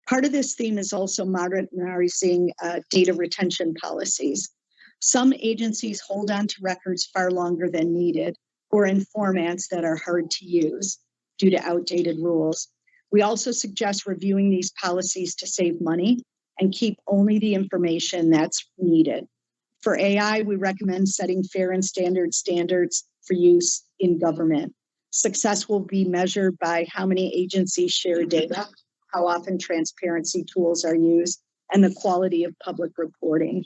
Part of this theme is also modernizing data retention policies. Some agencies hold on to records far longer than needed or in formats that are hard to use due to outdated rules. We also suggest reviewing these policies to save money and keep only the information that's needed. For AI, we recommend setting fair and standards for use in government. Success will be measured by how many agencies share data, how often transparency tools are used, and the quality of public reporting.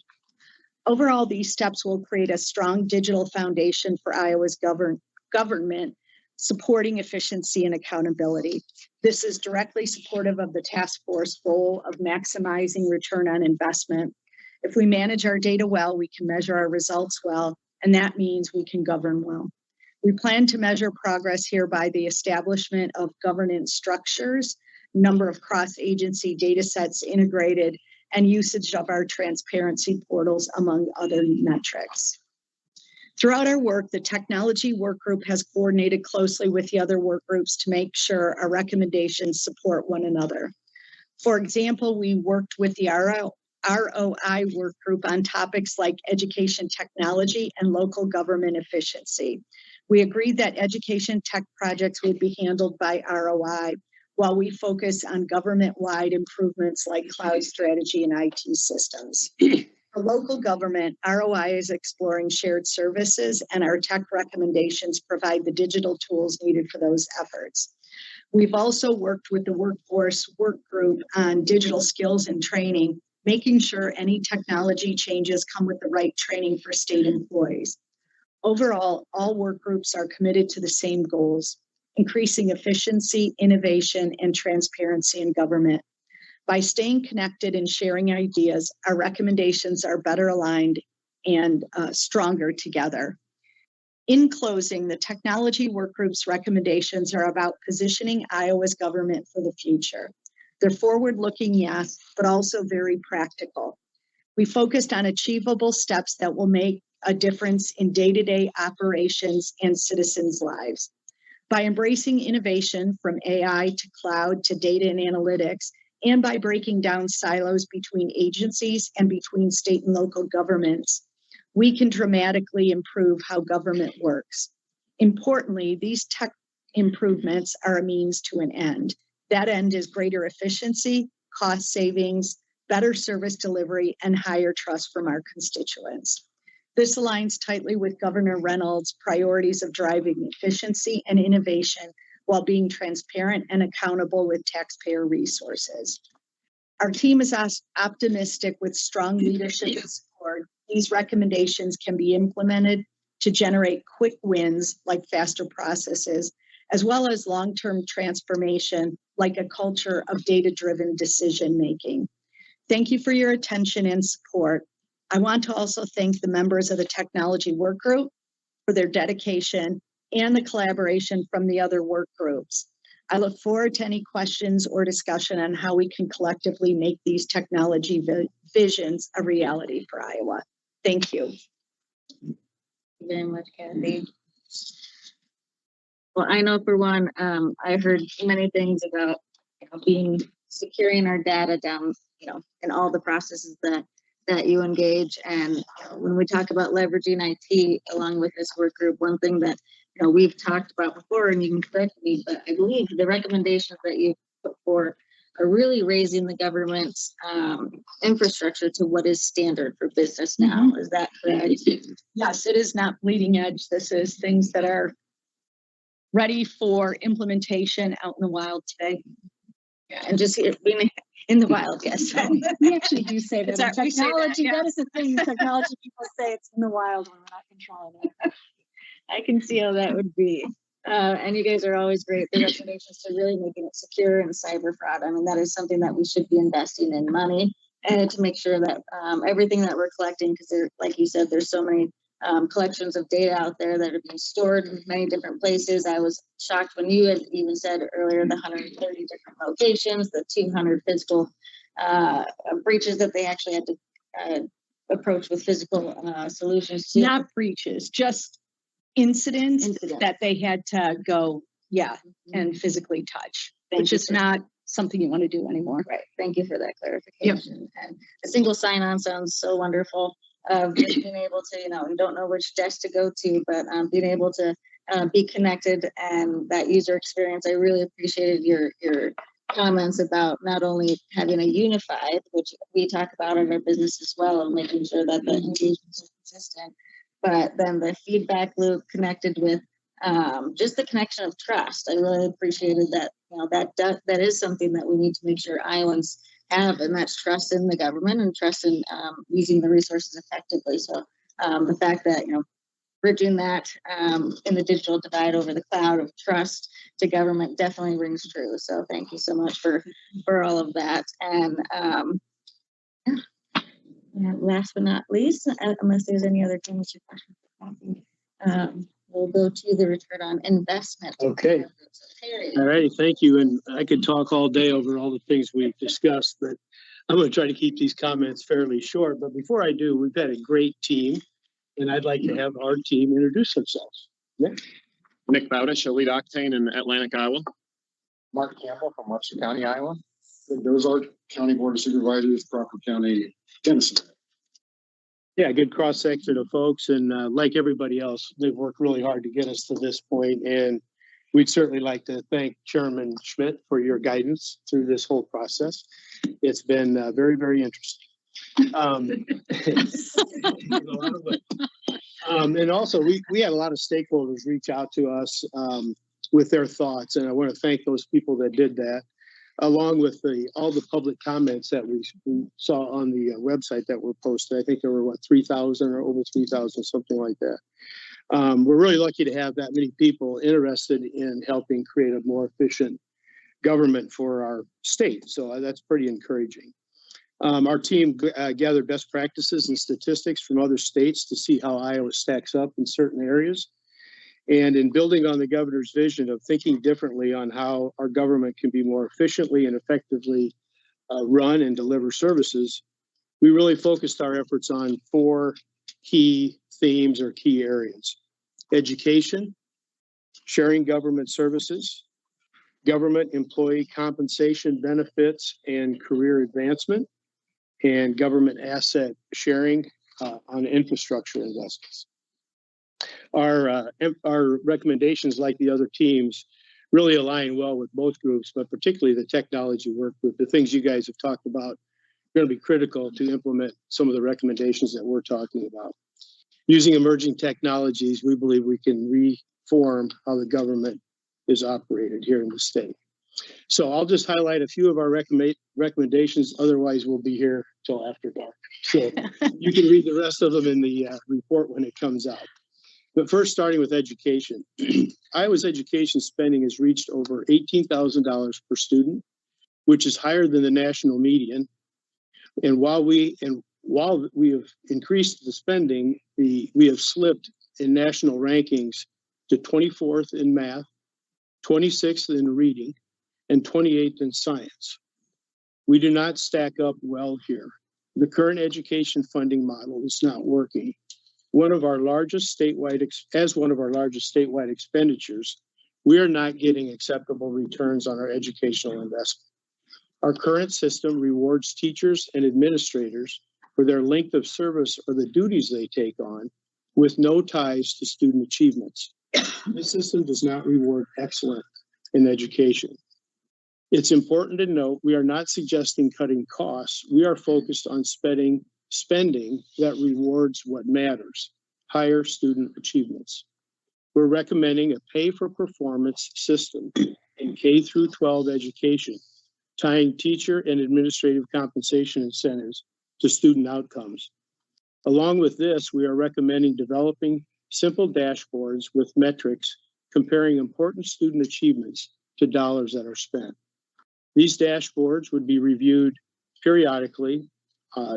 Overall, these steps will create a strong digital foundation for Iowa's government, supporting efficiency and accountability. This is directly supportive of the task force goal of maximizing return on investment. If we manage our data well, we can measure our results well, and that means we can govern well. We plan to measure progress here by the establishment of governance structures, number of cross-agency data sets integrated, and usage of our transparency portals, among other metrics. Throughout our work, the technology work group has coordinated closely with the other work groups to make sure our recommendations support one another. For example, we worked with the ROI work group on topics like education technology and local government efficiency. We agreed that education tech projects would be handled by ROI, while we focus on government-wide improvements like cloud strategy and IT systems. For local government, ROI is exploring shared services, and our tech recommendations provide the digital tools needed for those efforts. We've also worked with the workforce work group on digital skills and training, making sure any technology changes come with the right training for state employees. Overall, all work groups are committed to the same goals: increasing efficiency, innovation, and transparency in government. By staying connected and sharing ideas, our recommendations are better aligned and stronger together. In closing, the technology work group's recommendations are about positioning Iowa's government for the future. They're forward-looking, yes, but also very practical. We focused on achievable steps that will make a difference in day-to-day operations and citizens' lives. By embracing innovation from AI to cloud to data and analytics, and by breaking down silos between agencies and between state and local governments, we can dramatically improve how government works. Importantly, these tech improvements are a means to an end. That end is greater efficiency, cost savings, better service delivery, and higher trust from our constituents. This aligns tightly with Governor Reynolds' priorities of driving efficiency and innovation while being transparent and accountable with taxpayer resources. Our team is optimistic with strong leadership and support. These recommendations can be implemented to generate quick wins like faster processes, as well as long-term transformation like a culture of data-driven decision-making. Thank you for your attention and support. I want to also thank the members of the Technology Work Group for their dedication and the collaboration from the other work groups. I look forward to any questions or discussion on how we can collectively make these technology visions a reality for Iowa. Thank you. Thank you very much, Kathy. Well, I know for one, I heard many things about securing our data down, in all the processes that you engage. And when we talk about leveraging IT along with this work group, one thing that we've talked about before, and you can correct me, but I believe the recommendations that you put forward are really raising the government's infrastructure to what is standard for business now. Is that correct? Yes, it is not bleeding edge. This is things that are ready for implementation out in the wild today. And just being in the wild, yes. We actually do say that. It's that- we say that, Technology, yeah. that is the thing. Technology people say it's in the wild when we're not controlling it. I can see how that would be. And you guys are always great. The recommendations to really making it secure and cyber fraud. I mean, that is something that we should be investing in money and to make sure that everything that we're collecting, because like you said, there's so many collections of data out there that are being stored in many different places. I was shocked when you had even said earlier the 130 different locations, the 200 physical breaches that they actually had to approach with physical solutions to. Not breaches, just incidents that they had to go, and physically touch, which is not something you want to do anymore. Right. Thank you for that clarification. Yep. And the single sign-on sounds so wonderful. Just being able to, you don't know which desk to go to, but being able to be connected and that user experience. I really appreciated your comments about not only having a unified, which we talk about in our business as well, and making sure that the engagements are consistent, but then the feedback loop connected with just the connection of trust. I really appreciated that. That is something that we need to make sure Iowans have, and that's trust in the government and trust in using the resources effectively. So the fact that bridging that in the digital divide over the cloud of trust to government definitely rings true. So thank you so much for all of that. And last but not least, unless there's any other comments or questions, we'll go to the return on investment. Okay. All right. Thank you. And I could talk all day over all the things we've discussed, but I'm going to try to keep these comments fairly short. But before I do, we've had a great team, and I'd like to have our team introduce themselves. Nick Bowdish, Elite Octane in Atlantic, Iowa. Mark Campbell from Webster County, Iowa. Those are County Board of Supervisors, Crawford County, Tennessee. Yeah, good cross section of folks, and like everybody else, they've worked really hard to get us to this point, and we'd certainly like to thank Chairman Schmidt for your guidance through this whole process. It's been very, very interesting. And also, we had a lot of stakeholders reach out to us with their thoughts, and I want to thank those people that did that, along with all the public comments that we saw on the website that were posted. I think there were 3,000 or over 3,000, something like that. We're really lucky to have that many people interested in helping create a more efficient government for our state. So that's pretty encouraging. Our team gathered best practices and statistics from other states to see how Iowa stacks up in certain areas. And in building on the governor's vision of thinking differently on how our government can be more efficiently and effectively run and deliver services, we really focused our efforts on 4 key themes or key areas: education, sharing government services, government employee compensation benefits and career advancement, and government asset sharing on infrastructure investments. Our recommendations, like the other teams, really align well with both groups, but particularly the technology work group. The things you guys have talked about are going to be critical to implement some of the recommendations that we're talking about. Using emerging technologies, we believe we can reform how the government is operated here in the state. So I'll just highlight a few of our recommendations. Otherwise, we'll be here till after dark. So you can read the rest of them in the report when it comes out. But first, starting with education. Iowa's education spending has reached over $18,000 per student, which is higher than the national median. And while we have increased the spending, we have slipped in national rankings to 24th in math, 26th in reading, and 28th in science. We do not stack up well here. The current education funding model is not working. As one of our largest statewide expenditures, we are not getting acceptable returns on our educational investment. Our current system rewards teachers and administrators for their length of service or the duties they take on, with no ties to student achievements. This system does not reward excellence in education. It's important to note we are not suggesting cutting costs. We are focused on spending that rewards what matters: higher student achievements. We're recommending a pay-for-performance system in K-12 education, tying teacher and administrative compensation incentives to student outcomes. Along with this, we are recommending developing simple dashboards with metrics comparing important student achievements to dollars that are spent. These dashboards would be reviewed periodically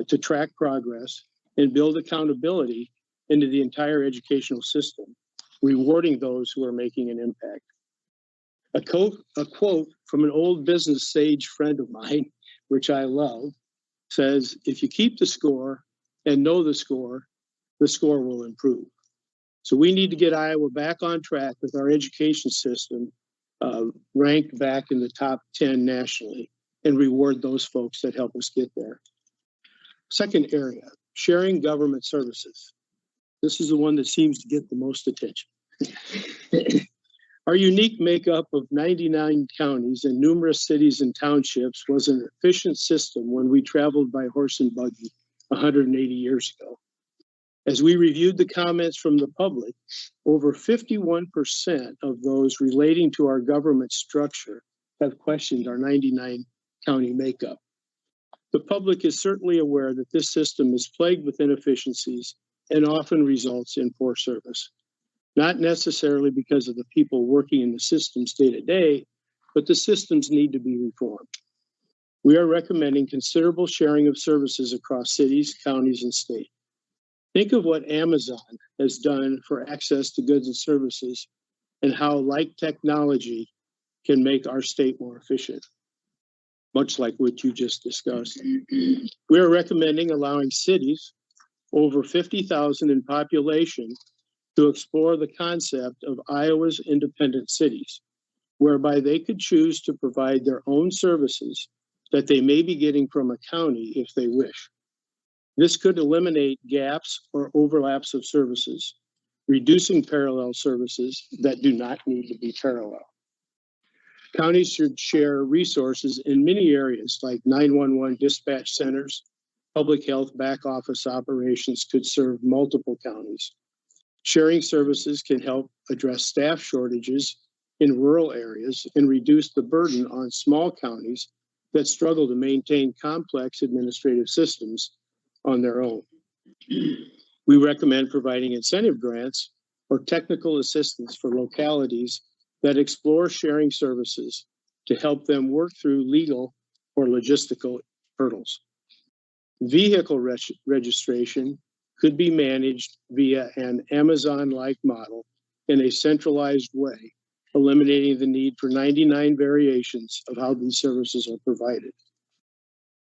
to track progress and build accountability into the entire educational system, rewarding those who are making an impact. A quote from an old business sage friend of mine, which I love, says, "If you keep the score and know the score will improve." So we need to get Iowa back on track with our education system, ranked back in the top 10 nationally, and reward those folks that help us get there. Second area, sharing government services. This is the one that seems to get the most attention. Our unique makeup of 99 counties and numerous cities and townships was an efficient system when we traveled by horse and buggy 180 years ago. As we reviewed the comments from the public, over 51% of those relating to our government structure have questioned our 99 county makeup. The public is certainly aware that this system is plagued with inefficiencies and often results in poor service. Not necessarily because of the people working in the systems day to day, but the systems need to be reformed. We are recommending considerable sharing of services across cities, counties, and state. Think of what Amazon has done for access to goods and services and how like technology can make our state more efficient, much like what you just discussed. We are recommending allowing cities over 50,000 in population to explore the concept of Iowa's independent cities, whereby they could choose to provide their own services that they may be getting from a county if they wish. This could eliminate gaps or overlaps of services, reducing parallel services that do not need to be parallel. Counties should share resources in many areas like 911 dispatch centers. Public health back office operations could serve multiple counties. Sharing services can help address staff shortages in rural areas and reduce the burden on small counties that struggle to maintain complex administrative systems on their own. We recommend providing incentive grants or technical assistance for localities that explore sharing services to help them work through legal or logistical hurdles. Vehicle registration could be managed via an Amazon-like model in a centralized way, eliminating the need for 99 variations of how these services are provided.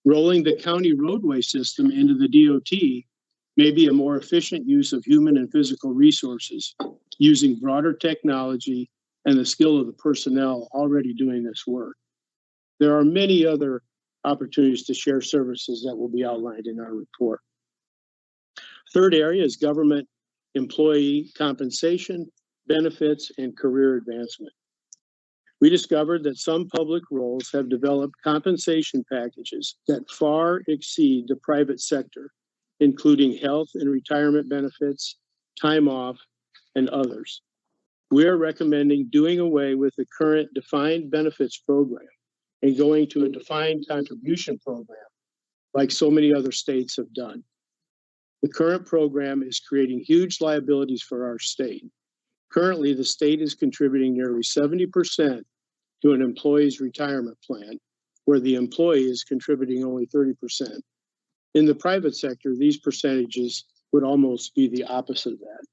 Rolling the county roadway system into the DOT may be a more efficient use of human and physical resources, using broader technology and the skill of the personnel already doing this work. There are many other opportunities to share services that will be outlined in our report. Third area is government employee compensation, benefits, and career advancement. We discovered that some public roles have developed compensation packages that far exceed the private sector, including health and retirement benefits, time off, and others. We are recommending doing away with the current defined benefits program and going to a defined contribution program, like so many other states have done. The current program is creating huge liabilities for our state. Currently, the state is contributing nearly 70% to an employee's retirement plan, where the employee is contributing only 30%. In the private sector, these percentages would almost be the opposite of that.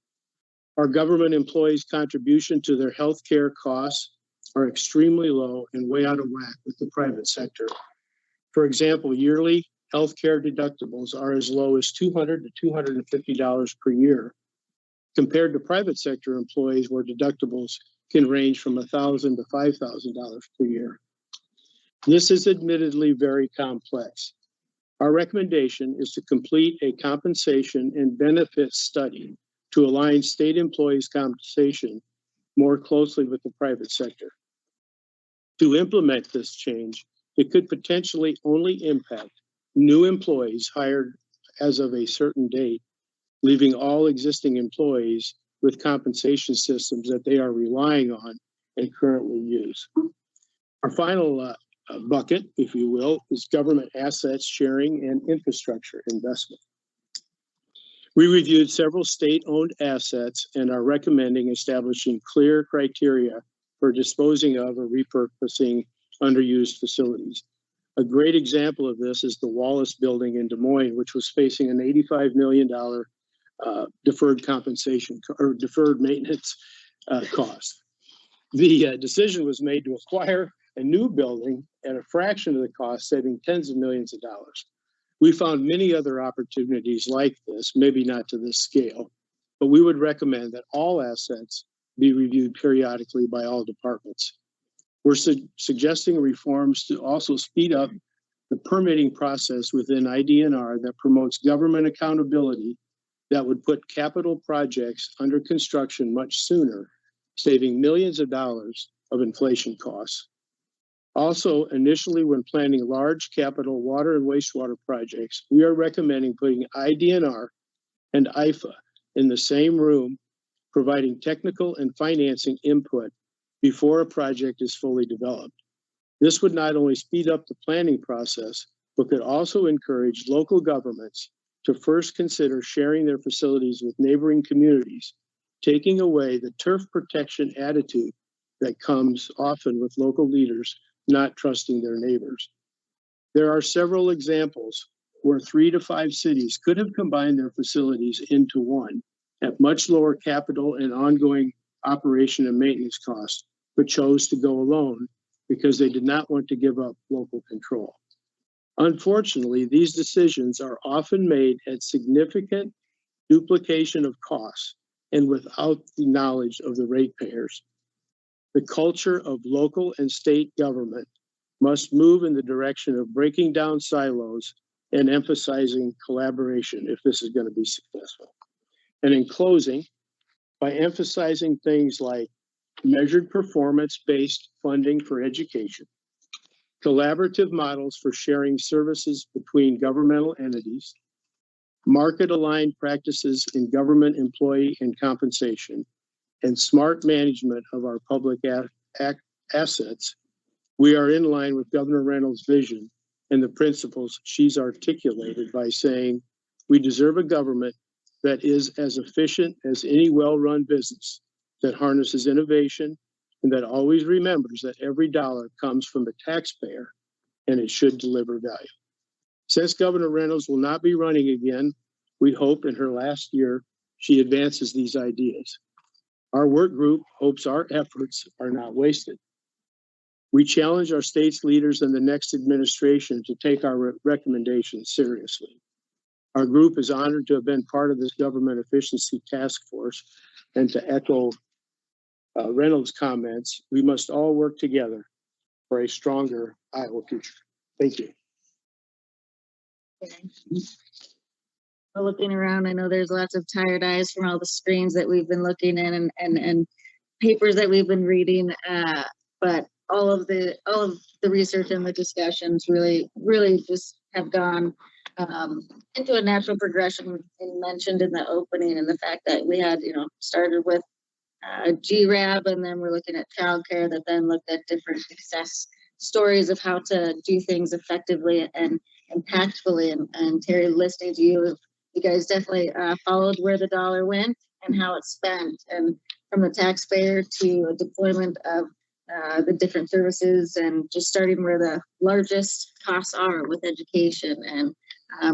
Our government employees' contribution to their health care costs are extremely low and way out of whack with the private sector. For example, yearly healthcare deductibles are as low as $200 to $250 per year, compared to private sector employees where deductibles can range from $1,000 to $5,000 per year. This is admittedly very complex. Our recommendation is to complete a compensation and benefits study to align state employees' compensation more closely with the private sector. To implement this change, it could potentially only impact new employees hired as of a certain date, leaving all existing employees with compensation systems that they are relying on and currently use. Our final bucket, if you will, is government assets sharing and infrastructure investment. We reviewed several state-owned assets and are recommending establishing clear criteria for disposing of or repurposing underused facilities. A great example of this is the Wallace Building in Des Moines, which was facing an $85 million deferred compensation or deferred maintenance cost. The decision was made to acquire a new building at a fraction of the cost, saving tens of millions of dollars. We found many other opportunities like this, maybe not to this scale, but we would recommend that all assets be reviewed periodically by all departments. We're suggesting reforms to also speed up the permitting process within IDNR that promotes government accountability that would put capital projects under construction much sooner saving millions of dollars of inflation costs. Also, initially, when planning large capital water and wastewater projects, we are recommending putting IDNR and IFA in the same room, providing technical and financing input before a project is fully developed. This would not only speed up the planning process, but could also encourage local governments to first consider sharing their facilities with neighboring communities, taking away the turf protection attitude that comes often with local leaders not trusting their neighbors. There are several examples where 3 to 5 cities could have combined their facilities into one at much lower capital and ongoing operation and maintenance costs, but chose to go alone because they did not want to give up local control. Unfortunately, these decisions are often made at significant duplication of costs and without the knowledge of the ratepayers. The culture of local and state government must move in the direction of breaking down silos and emphasizing collaboration if this is going to be successful. And in closing, by emphasizing things like measured performance-based funding for education, collaborative models for sharing services between governmental entities, market-aligned practices in government employee and compensation, and smart management of our public assets, we are in line with Governor Reynolds' vision and the principles she's articulated by saying, we deserve a government that is as efficient as any well-run business, that harnesses innovation, and that always remembers that every dollar comes from the taxpayer and it should deliver value. Since Governor Reynolds will not be running again, we hope in her last year she advances these ideas. Our work group hopes our efforts are not wasted. We challenge our state's leaders and the next administration to take our recommendations seriously. Our group is honored to have been part of this government efficiency task force, and to echo Reynolds' comments, we must all work together for a stronger Iowa future. Thank you. Looking around, I know there's lots of tired eyes from all the screens that we've been looking at and papers that we've been reading, but all of the research and the discussions really just have gone into a natural progression, and mentioned in the opening, and the fact that we had, started with GRAB, and then we're looking at childcare, that then looked at different success stories of how to do things effectively and impactfully. And Terry, listening to you guys definitely followed where the dollar went and how it's spent, and from the taxpayer to a deployment of the different services, and just starting where the largest costs are with education, and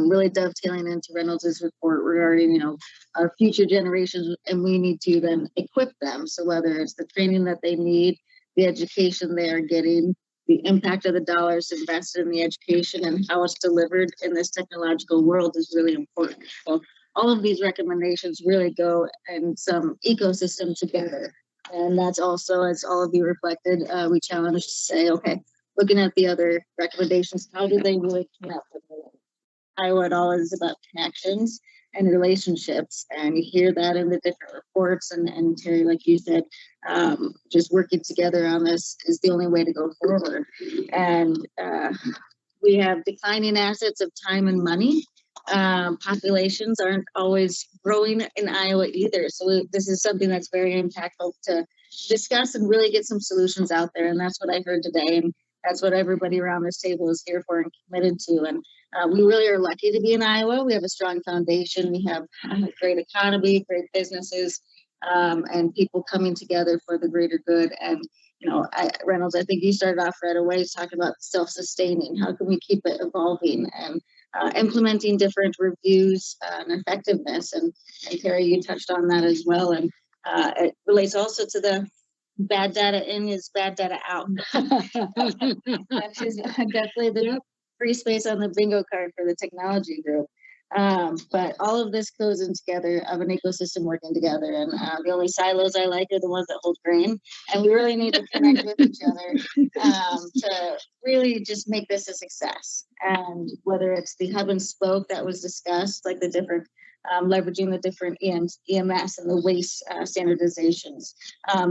really dovetailing into Reynolds' report regarding, our future generations, and we need to then equip them. So whether it's the training that they need, the education they are getting, the impact of the dollars invested in the education, and how it's delivered in this technological world is really important. So all of these recommendations really go in some ecosystem together. And that's also, as all of you reflected, we challenged to say, okay, looking at the other recommendations, how do they really connect with the Iowa? It all is about connections and relationships, and you hear that in the different reports. And Terry, like you said, just working together on this is the only way to go forward. And we have declining assets of time and money. Populations aren't always growing in Iowa either. So this is something that's very impactful to discuss and really get some solutions out there. And that's what I heard today. And that's what everybody around this table is here for and committed to. And we really are lucky to be in Iowa. We have a strong foundation. We have a great economy, great businesses, and people coming together for the greater good. And, Reynolds, I think you started off right away talking about self-sustaining. How can we keep it evolving and implementing different reviews and effectiveness? And Terry, you touched on that as well. And it relates also to the bad data in is bad data out. That is definitely the free space on the bingo card for the technology group. But all of this goes in together of an ecosystem working together. And the only silos I like are the ones that hold grain. And we really need to connect with each other to really just make this a success. And whether it's the hub and spoke that was discussed, like the different leveraging the different EMS and the waste standardizations,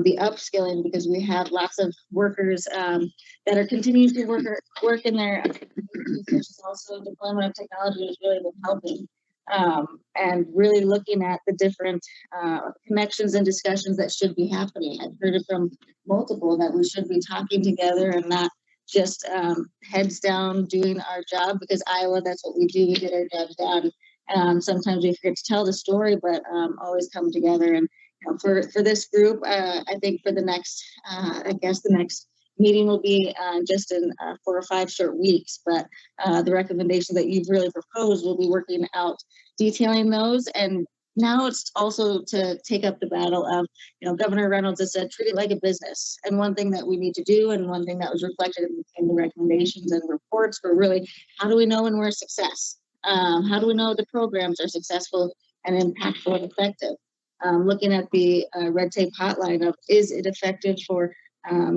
the upskilling, because we have lots of workers that are continuing to work in their, which is also deployment of technology has really been helping. And really looking at the different connections and discussions that should be happening. I've heard it from multiple that we should be talking together and not just heads down doing our job, because Iowa, that's what we do. We get our job done. Sometimes we forget to tell the story, but always come together. And for this group, I think for the next, I guess the next meeting will be just in 4 or 5 short weeks, but the recommendation that you've really proposed will be working out, detailing those. And now it's also to take up the battle of, Governor Reynolds has said, treat it like a business. And one thing that we need to do, and one thing that was reflected in the recommendations and reports, were really, how do we know when we're a success? How do we know the programs are successful and impactful and effective? Looking at the red tape hotline of, is it effective for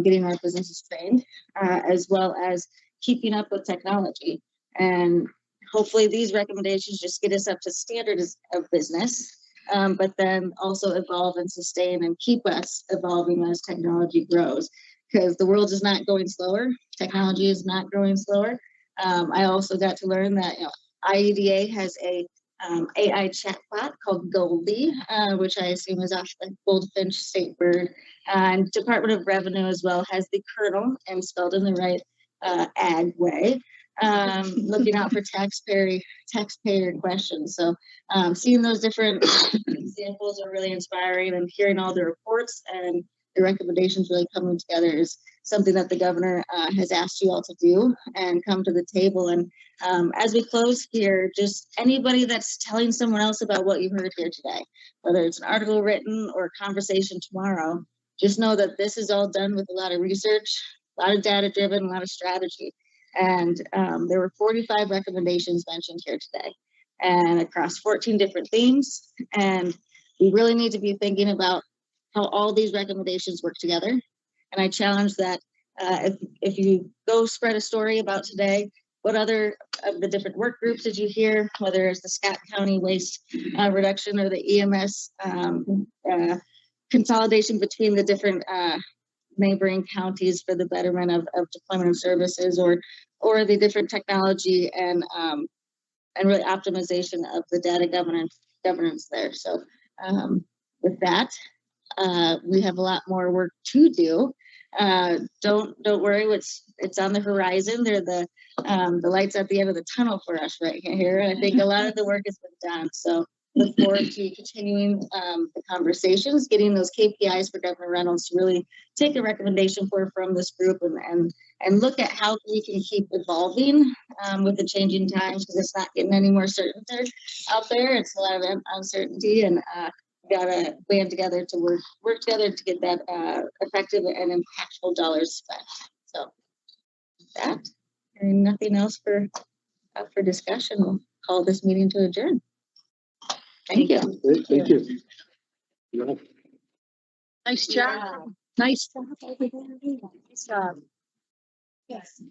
getting our businesses trained, as well as keeping up with technology? And hopefully these recommendations just get us up to standards of business, but then also evolve and sustain and keep us evolving as technology grows, because the world is not going slower. Technology is not growing slower. I also got to learn that IEDA has a AI chatbot called Goldie, which I assume is off the Goldfinch state bird. And Department of Revenue as well has the Colonel, and spelled in the right ag way, looking out for taxpayer questions. So seeing those different examples are really inspiring, and hearing all the reports and the recommendations really coming together is something that the governor has asked you all to do and come to the table. And as we close here, just anybody that's telling someone else about what you heard here today, whether it's an article written or a conversation tomorrow, just know that this is all done with a lot of research, a lot of data driven, a lot of strategy. And there were 45 recommendations mentioned here today, and across 14 different themes. And we really need to be thinking about how all these recommendations work together. And I challenge that if you go spread a story about today, what other of the different work groups did you hear, whether it's the Scott County waste reduction or the EMS consolidation between the different neighboring counties for the betterment of deployment of services, or the different technology and really optimization of the data governance there. So with that, we have a lot more work to do. Don't worry, it's on the horizon. They're the lights at the end of the tunnel for us right here. And I think a lot of the work has been done. So look forward to continuing the conversations, getting those KPIs for Governor Reynolds to really take a recommendation from this group, and look at how we can keep evolving with the changing times, because it's not getting any more certain out there. It's a lot of uncertainty, and got to band together to work together to get that effective and impactful dollars spent. So that, and nothing else for discussion, we'll call this meeting to adjourn. Thank you. Great, thank you. Nice job. Yeah. Nice. Nice job. Yes.